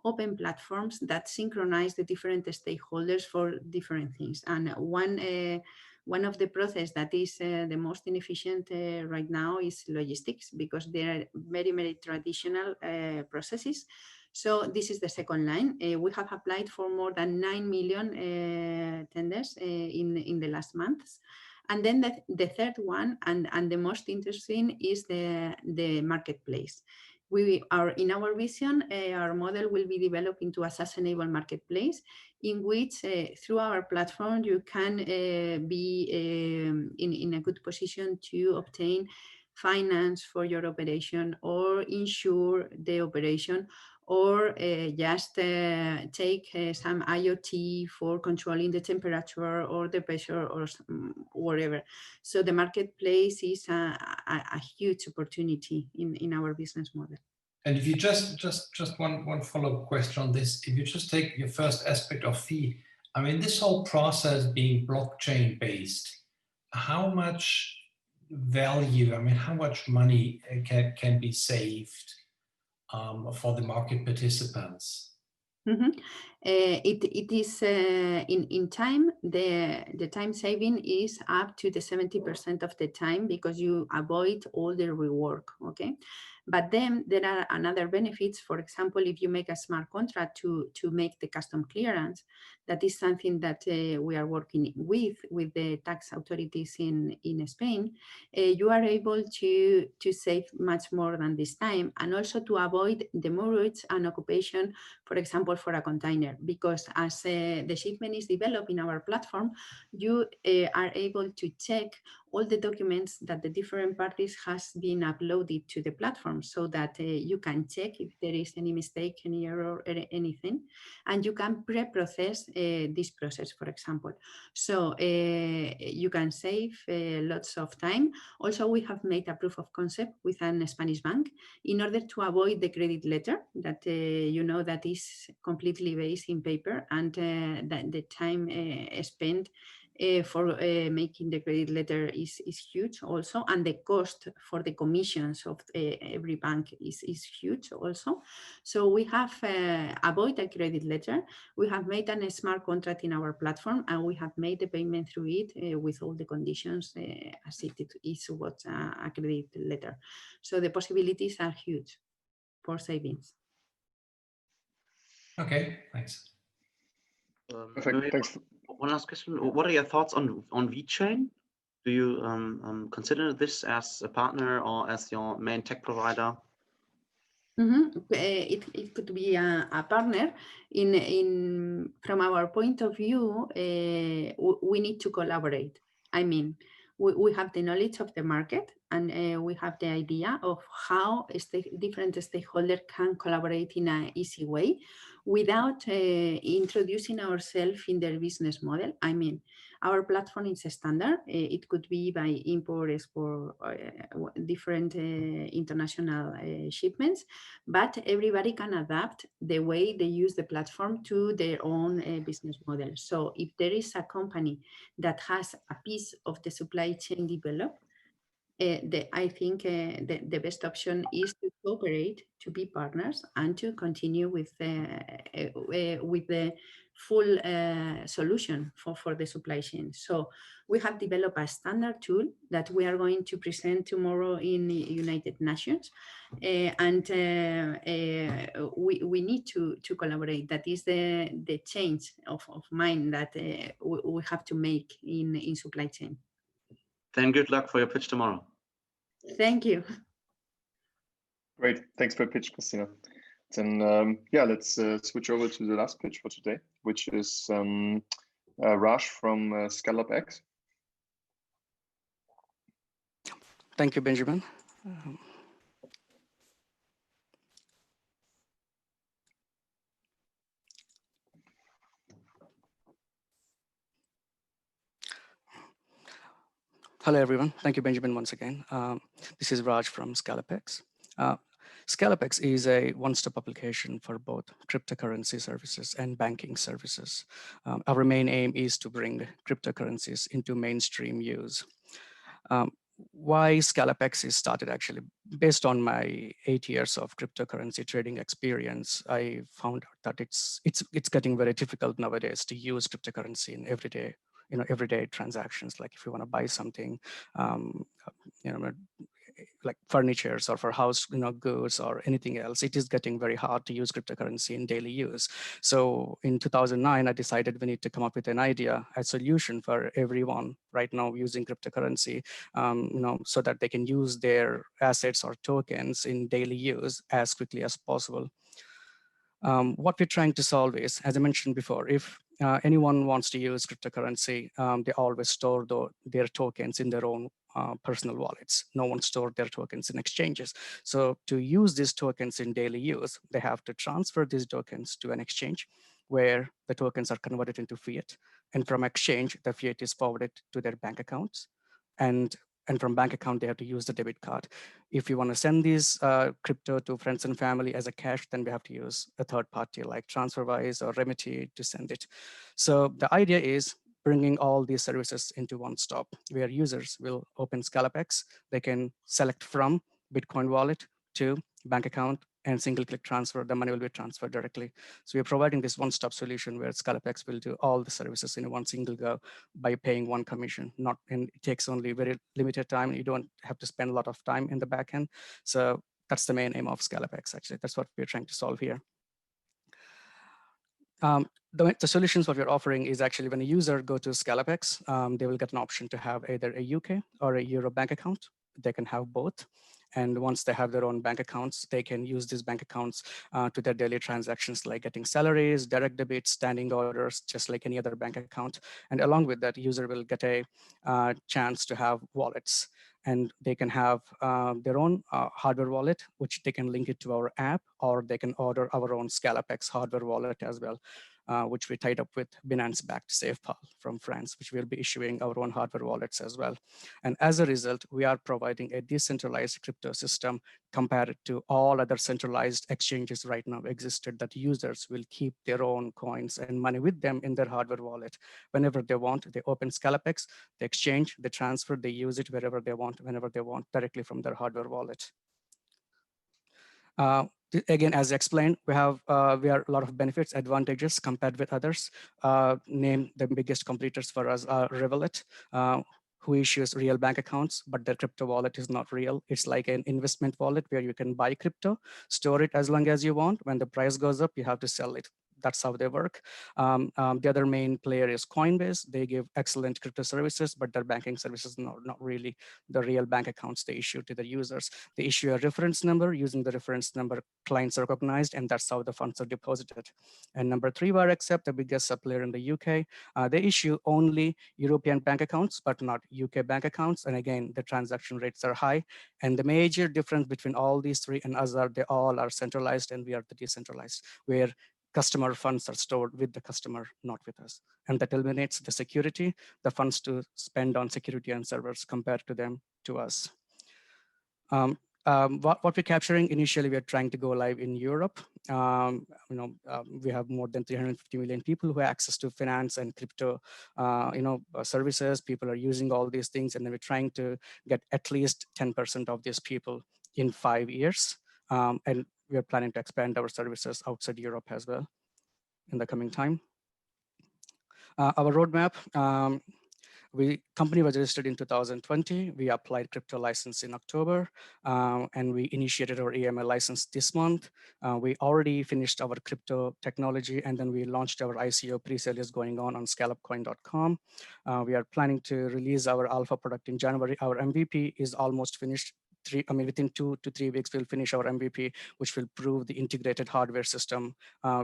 open platforms that synchronize the different stakeholders for different things. And one of the processes that is the most inefficient right now is logistics, because they are very, very traditional processes. So this is the second line. We have applied for more than 9 million tenders in the last months. And then the third one, and the most interesting, is the marketplace. In our vision, our model will be developed into a SaaS-enabled marketplace in which, through our platform, you can be in a good position to obtain finance for your operation, or insure the operation, or just take some IoT for controlling the temperature or the pressure or whatever. So the marketplace is a huge opportunity in our business model.
And if you just one follow-up question on this, if you just take your first aspect of fee, I mean, this whole process being blockchain based, how much value, I mean, how much money can be saved for the market participants?
Mm-hmm. It is in time, the time saving is up to the 70% of the time, because you avoid all the rework, okay? But then there are another benefits. For example, if you make a smart contract to make the custom clearance, that is something that we are working with the tax authorities in Spain. You are able to save much more than this time, and also to avoid demurrage and occupation, for example, for a container, because as the shipment is developed in our platform, you are able to check all the documents that the different parties has been uploaded to the platform, so that you can check if there is any mistake, any error, or anything, and you can pre-process this process, for example. So you can save lots of time. Also, we have made a proof of concept with an Spanish bank in order to avoid the credit letter that that is completely based in paper, and that the time spent for making the credit letter is huge also, and the cost for the commissions of every bank is huge also. So we have avoided a credit letter. We have made a smart contract in our platform, and we have made the payment through it with all the conditions as it is what a credit letter. So the possibilities are huge for savings.
Okay, thanks.
Perfect. Thanks.
One last question. What are your thoughts on VeChain? Do you consider this as a partner or as your main tech provider?
It could be a partner. From our point of view, we need to collaborate. I mean, we have the knowledge of the market, and we have the idea of how different stakeholders can collaborate in an easy way without introducing ourselves in their business model. I mean, our platform is a standard. It could be by import, export, different international shipments, but everybody can adapt the way they use the platform to their own business model. So if there is a company that has a piece of the supply chain developed, I think the best option is to cooperate, to be partners, and to continue with the full solution for the supply chain. So we have developed a standard tool that we are going to present tomorrow in the United Nations, and we need to collaborate. That is the change of mind that we have to make in supply chain.
Then good luck for your pitch tomorrow.
Thank you.
Great. Thanks for your pitch, Christina. Then, yeah, let's switch over to the last pitch for today, which is Raj from ScallopX.
Thank you, Benjamin. Hello, everyone. Thank you, Benjamin, once again. This is Raj from ScallopX. ScallopX is a one-stop application for both cryptocurrency services and banking services. Our main aim is to bring cryptocurrencies into mainstream use. Why ScallopX is started actually, based on my 8 years of cryptocurrency trading experience, I found out that it's getting very difficult nowadays to use cryptocurrency in everyday transactions. Like if you want to buy something, like furnitures or for house goods or anything else, it is getting very hard to use cryptocurrency in daily use. So in 2009, I decided we need to come up with an idea, a solution for everyone right now using cryptocurrency, so that they can use their assets or tokens in daily use as quickly as possible. What we're trying to solve is, as I mentioned before, if anyone wants to use cryptocurrency, they always store their tokens in their own personal wallets. No one stores their tokens in exchanges. So to use these tokens in daily use, they have to transfer these tokens to an exchange where the tokens are converted into fiat. And from exchange, the fiat is forwarded to their bank accounts. And from bank account, they have to use the debit card. If you want to send these crypto to friends and family as a cash, then we have to use a third party like TransferWise or Remedy to send it. So the idea is bringing all these services into one stop where users will open ScallopX. They can select from Bitcoin wallet to bank account and single click transfer. The money will be transferred directly. So we're providing this one-stop solution where ScallopX will do all the services in one single go by paying one commission. And it takes only very limited time. You don't have to spend a lot of time in the back end. So that's the main aim of ScallopX, actually. That's what we're trying to solve here. The solutions what we're offering is actually when a user go to ScallopX, they will get an option to have either a UK or a Euro bank account. They can have both. And once they have their own bank accounts, they can use these bank accounts to their daily transactions, like getting salaries, direct debits, standing orders, just like any other bank account. And along with that, user will get a chance to have wallets. And they can have their own hardware wallet, which they can link it to our app, or they can order our own ScallopX hardware wallet as well, which we tied up with Binance-backed SafePal from France, which will be issuing our own hardware wallets as well. And as a result, we are providing a decentralized crypto system compared to all other centralized exchanges right now existed, that users will keep their own coins and money with them in their hardware wallet. Whenever they want, they open ScallopX, they exchange, they transfer, they use it wherever they want, whenever they want, directly from their hardware wallet. Again, as explained, we are a lot of benefits, advantages compared with others. Name the biggest competitors for us are Revolut, who issues real bank accounts, but their crypto wallet is not real. It's like an investment wallet where you can buy crypto, store it as long as you want. When the price goes up, you have to sell it. that's how they work. The other main player is Coinbase. They give excellent crypto services, but their banking services are not really the real bank accounts they issue to the users. They issue a reference number. Using the reference number, clients are recognized, and that's how the funds are deposited. And number 3, WireAccept, the biggest supplier in the UK. They issue only European bank accounts, but not UK bank accounts. And again, the transaction rates are high. And the major difference between all these 3 and us are they all are centralized, and we are the decentralized, where customer funds are stored with the customer, not with us. And that eliminates the security, the funds to spend on security and servers compared to them, to us. What we're capturing initially, we're trying to go live in Europe. We have more than 350 million people who have access to finance and crypto, services. People are using all these things, and then we're trying to get at least 10% of these people in 5 years. And we are planning to expand our services outside Europe as well in the coming time. Our roadmap. Company was registered in 2020. We applied crypto license in October, and we initiated our AML license this month. We already finished our crypto technology, and then we launched our ICO. Pre-sale is going on scallopcoin.com. We are planning to release our alpha product in January. Our MVP is almost finished. Within 2 to 3 weeks, we'll finish our MVP, which will prove the integrated hardware system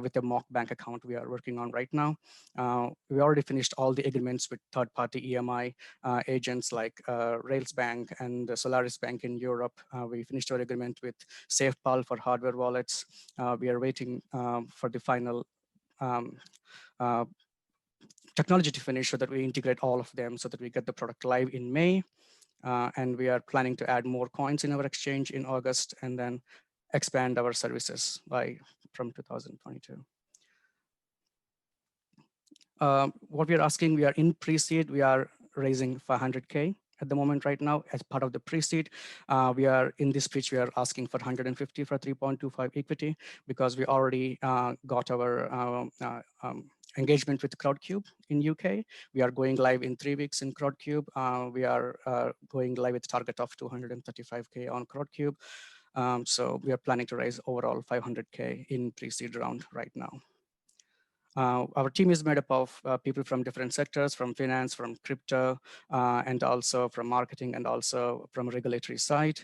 with a mock bank account we are working on right now. We already finished all the agreements with third-party EMI agents like Rails Bank and Solaris Bank in Europe. We finished our agreement with SafePal for hardware wallets. We are waiting for the final technology to finish so that we integrate all of them so that we get the product live in May. And we are planning to add more coins in our exchange in August, and then expand our services from 2022. What we are asking, we are in pre-seed. We are raising 500K at the moment right now as part of the pre-seed. We are in this pitch, we are asking for 150 for 3.25 equity, because we already got our engagement with Crowdcube in UK. We are going live in 3 weeks in Crowdcube. We are going live with a target of 235K on Crowdcube. So we are planning to raise overall 500K in pre-seed round right now. Our team is made up of people from different sectors, from finance, from crypto, and also from marketing, and also from regulatory side.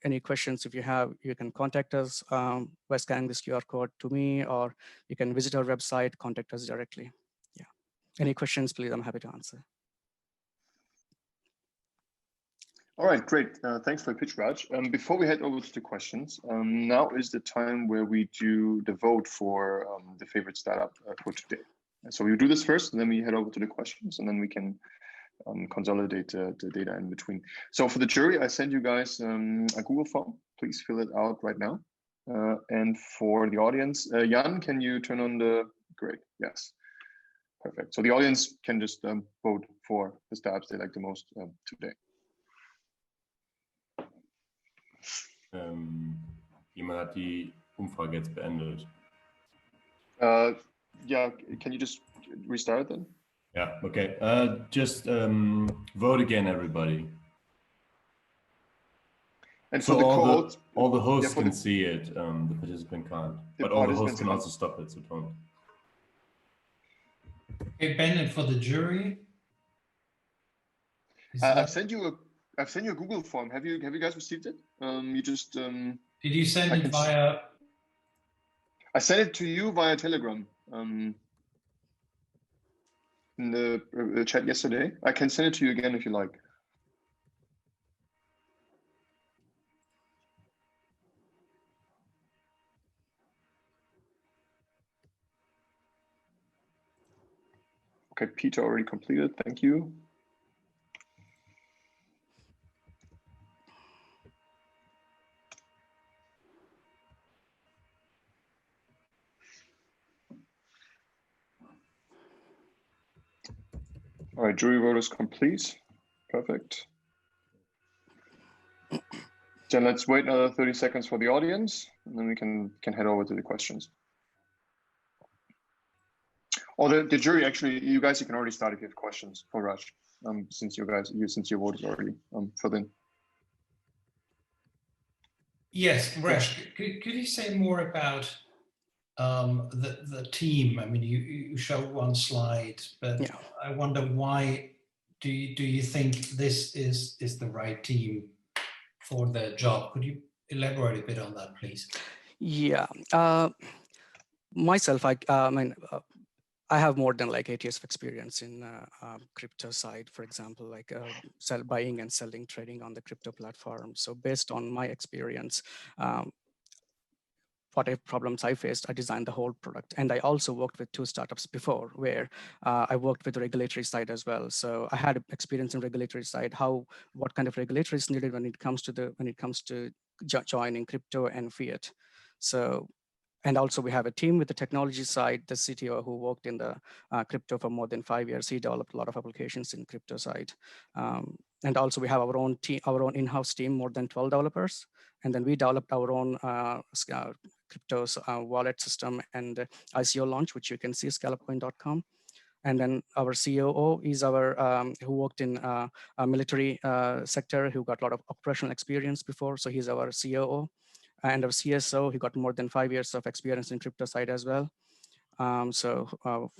Any questions, if you have, you can contact us by scanning this QR code to me, or you can visit our website, contact us directly. Yeah. Any questions, please, I'm happy to answer.
All right, great. Thanks for the pitch, Raj. Before we head over to the questions, now is the time where we do the vote for the favorite startup for today. So we do this first, and then we head over to the questions, and then we can consolidate the data in between. So for the jury, I send you guys a Google form. Please fill it out right now. And for the audience, Jan, can you turn on the, great, yes. Perfect. So the audience can just vote for the startups they like the most today.
Jemand hat die Umfrage jetzt beendet.
Yeah, can you just restart it then?
Yeah, okay. Just vote again, everybody.
And for
so
the co-hosts,
all the hosts can see it, the participant can't. But all the hosts can also stop it, so don't.
Okay, Ben, and for the jury?
I've sent you a Google form. Have you guys received it? You just
did you send it via?
I sent it to you via Telegram in the chat yesterday. I can send it to you again if you like. Okay, Peter already completed. Thank you. All right, jury vote is complete. Perfect. Then let's wait another 30 seconds for the audience, and then we can head over to the questions. Or the jury, actually, you guys, you can already start if you have questions for Raj, since your vote is already filled in.
Yes, Raj, could you say more about the team. I mean, you show one slide, but yeah. I wonder why do you think this is the right team for the job? Could you elaborate a bit on that, please?
Yeah. Myself, I mean, I have more than like 8 years of experience in crypto side, for example, like buying and selling, trading on the crypto platform. So based on my experience, whatever problems I faced, I designed the whole product. And I also worked with 2 startups before where I worked with the regulatory side as well. So I had experience in regulatory side, what kind of regulatory is needed when it comes to joining crypto and fiat. So, and also we have a team with the technology side, the CTO who worked in the crypto for more than 5 years. He developed a lot of applications in crypto side. And also we have our own team, our own in-house team, more than 12 developers. And then we developed our own crypto wallet system and ICO launch, which you can see scallopcoin.com. And then our COO is who worked in a military sector, who got a lot of operational experience before. So he's our COO. And our CSO, he got more than 5 years of experience in crypto side as well.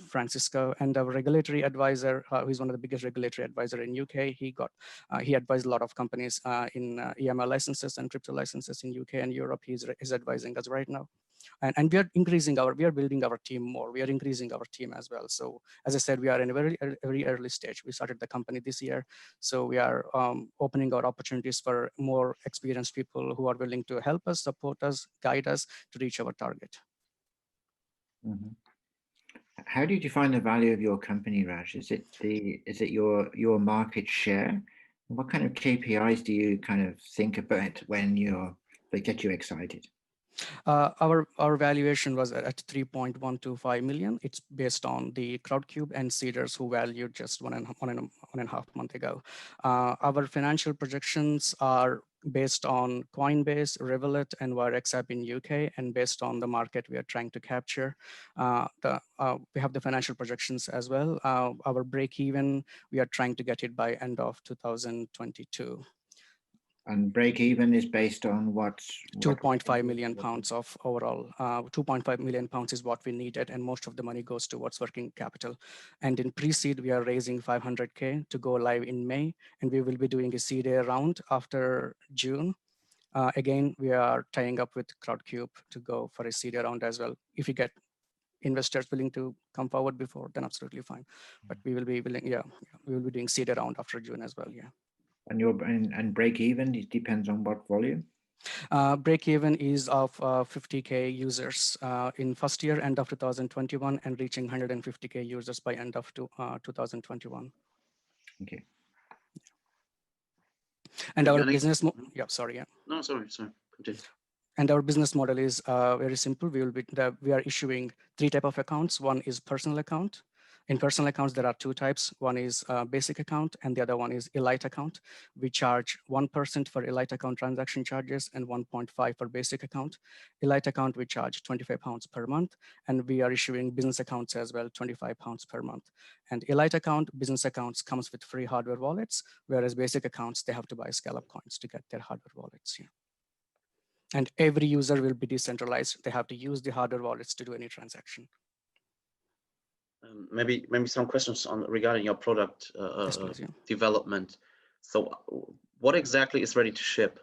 Francisco, and our regulatory advisor, who's one of the biggest regulatory advisor in UK. He advised a lot of companies in EML licenses and crypto licenses in UK and Europe. He's advising us right now. And we are building our team more. We are increasing our team as well. So as I said, we are in a very early stage. We started the company this year. So we are opening our opportunities for more experienced people who are willing to help us, support us, guide us to reach our target.
Mm-hmm. How do you define the value of your company, Raj? Is it your market share? What kind of KPIs do you kind of think about when that get you excited?
Our valuation was at 3.125 million. It's based on the Crowdcube and Seeders who valued just one and a half month ago. Our financial projections are based on Coinbase, Revolut, and WireXapp in UK, and based on the market we are trying to capture. We have the financial projections as well. Our break even, we are trying to get it by end of 2022.
And break even is based on what?
2.5 million pounds of overall. 2.5 million pounds is what we needed, and most of the money goes towards working capital. And in pre-seed, we are raising 500K to go live in May, and we will be doing a seed A round after June. Again, we are tying up with Crowdcube to go for a seed A round as well. If you get investors willing to come forward before, then absolutely fine. But we will be willing, we will be doing seed A round after June as well,
And break even, it depends on what volume?
Break even is of 50K users in first year, end of 2021, and reaching 150K users by end of 2021.
Okay.
And our business, sorry.
No, sorry. Continue.
And our business model is very simple. We are issuing 3 types of accounts. One is personal account. In personal accounts, there are 2 types. One is basic account, and the other one is elite account. We charge 1% for elite account transaction charges and 1.5 for basic account. Elite account, we charge £25 per month, and we are issuing business accounts as well, £25 per month. And elite account, business accounts comes with free hardware wallets, whereas basic accounts, they have to buy Scallop coins to get their hardware wallets here. And every user will be decentralized. They have to use the hardware wallets to do any transaction.
Maybe some questions regarding your product development. So what exactly is ready to ship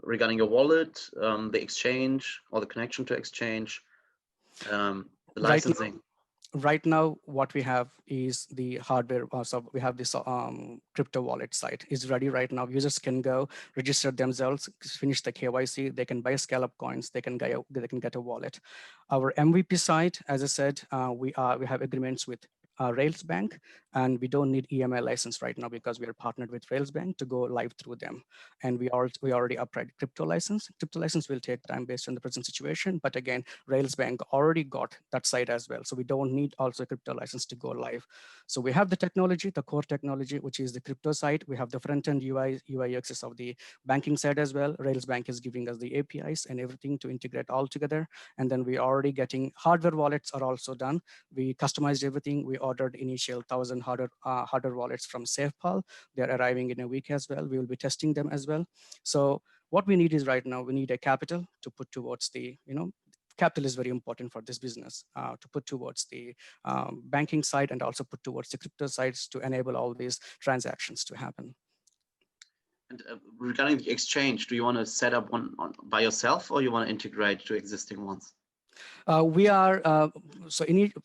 regarding your wallet, the exchange or the connection to exchange, the licensing?
Right now, what we have is the hardware. So we have this crypto wallet site is ready right now. Users can go register themselves, finish the KYC. They can buy Scallop coins. They can get a wallet. Our MVP site, as I said, we have agreements with Rails Bank, and we don't need EMI license right now because we are partnered with Rails Bank to go live through them. And we already upgraded crypto license. Crypto license will take time based on the present situation, but again, Rails Bank already got that site as well. So we don't need also a crypto license to go live. So we have the technology, the core technology, which is the crypto side. We have the front-end UI UX of the banking side as well. Rails Bank is giving us the APIs and everything to integrate all together. And then we are already getting hardware wallets are also done. We customized everything. We ordered initial 1,000 hardware wallets from SafePal. They're arriving in a week as well. We will be testing them as well. So what we need is right now, we need a capital to put towards the, capital is very important for this business to put towards the banking side and also put towards the crypto sides to enable all these transactions to happen.
And regarding the exchange, do you want to set up one by yourself, or you want to integrate to existing ones?
We are,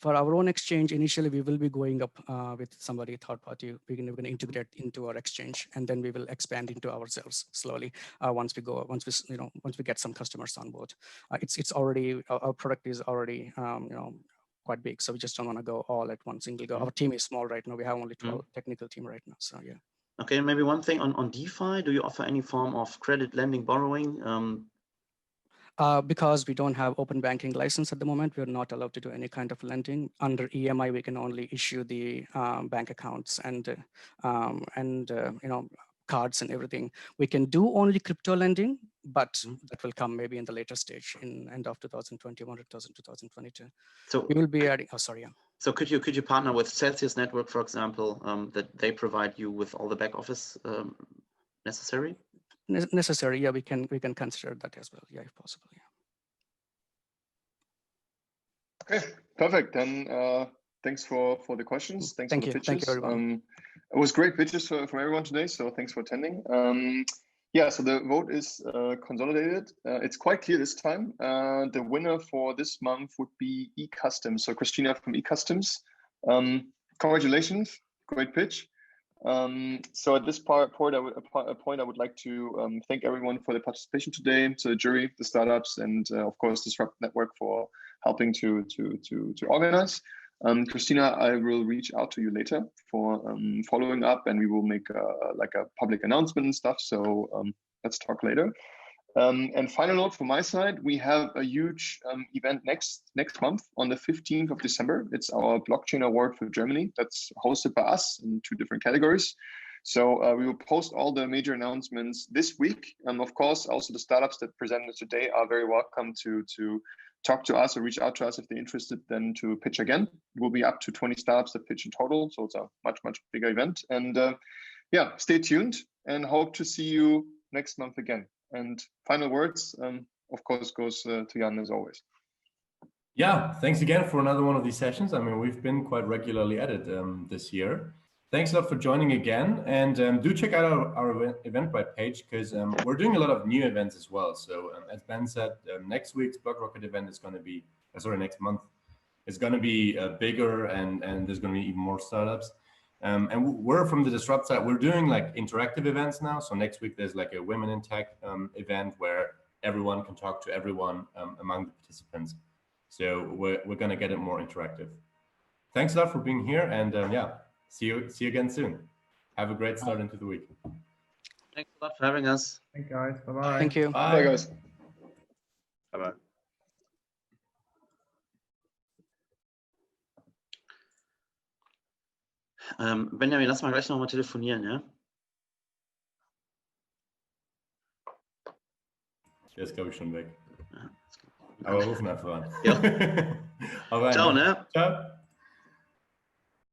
for our own exchange, initially we will be going up with somebody third party. We're going to integrate into our exchange, and then we will expand into ourselves slowly once we get some customers on board. It's already, our product is already, quite big, so we just don't want to go all at one single go. Our team is small right now. We have only 12 technical team right now, so yeah.
Okay, maybe one thing on DeFi, do you offer any form of credit lending, borrowing?
Because we don't have open banking license at the moment, we're not allowed to do any kind of lending. Under EMI, we can only issue the bank accounts and cards and everything. We can do only crypto lending, but that will come maybe in the later stage in end of 2021 or 2022.
So
we will be adding. Oh, sorry. Yeah.
So could you partner with Celsius Network, for example, that they provide you with all the back office necessary?
Necessary, yeah, we can consider that as well, yeah, if possible. Yeah.
Okay, perfect. Then thanks for the questions. Thanks for the pitches.
Thank you, everyone.
It was great pitches from everyone today, so thanks for attending. Yeah, so the vote is consolidated. It's quite clear this time. The winner for this month would be eCustoms. So Christina from eCustoms. Congratulations, great pitch. So at this point, I would like to thank everyone for the participation today. So the jury, the startups, and of course, Disrupt Network for helping to organize. Christina, I will reach out to you later for following up, and we will make like a public announcement and stuff. So let's talk later. And final note from my side, we have a huge event next month on the 15th of December. It's our Blockchain Award for Germany. That's hosted by us in 2 different categories. So we will post all the major announcements this week. And of course, also the startups that presented today are very welcome to talk to us or reach out to us if they're interested then to pitch again. It will be up to 20 startups that pitch in total. So it's a much bigger event. And yeah, stay tuned and hope to see you next month again. And final words, of course, goes to Jan as always.
Yeah, thanks again for another one of these sessions. I mean, we've been quite regularly at it this year. Thanks a lot for joining again. And do check out our Eventbrite page, because we're doing a lot of new events as well. So as Ben said, next week's BlockRocket event is going to be, next month, is going to be bigger, and there's going to be even more startups. And we're from the Disrupt side, we're doing like interactive events now. So next week, there's like a Women in Tech event where everyone can talk to everyone among the participants. So we're going to get it more interactive. Thanks a lot for being here. And yeah, see you again soon. Have a great start into the week.
Thanks a lot for having us.
Thank you, guys. Bye-bye.
Thank you.
Bye, guys.
Bye-bye. Benjamin, lass mal gleich nochmal telefonieren, ja?
Der ist, glaube ich, schon weg.
Ja,
aber rufen einfach an.
Ja.
Aber
ciao, ne?
Ciao.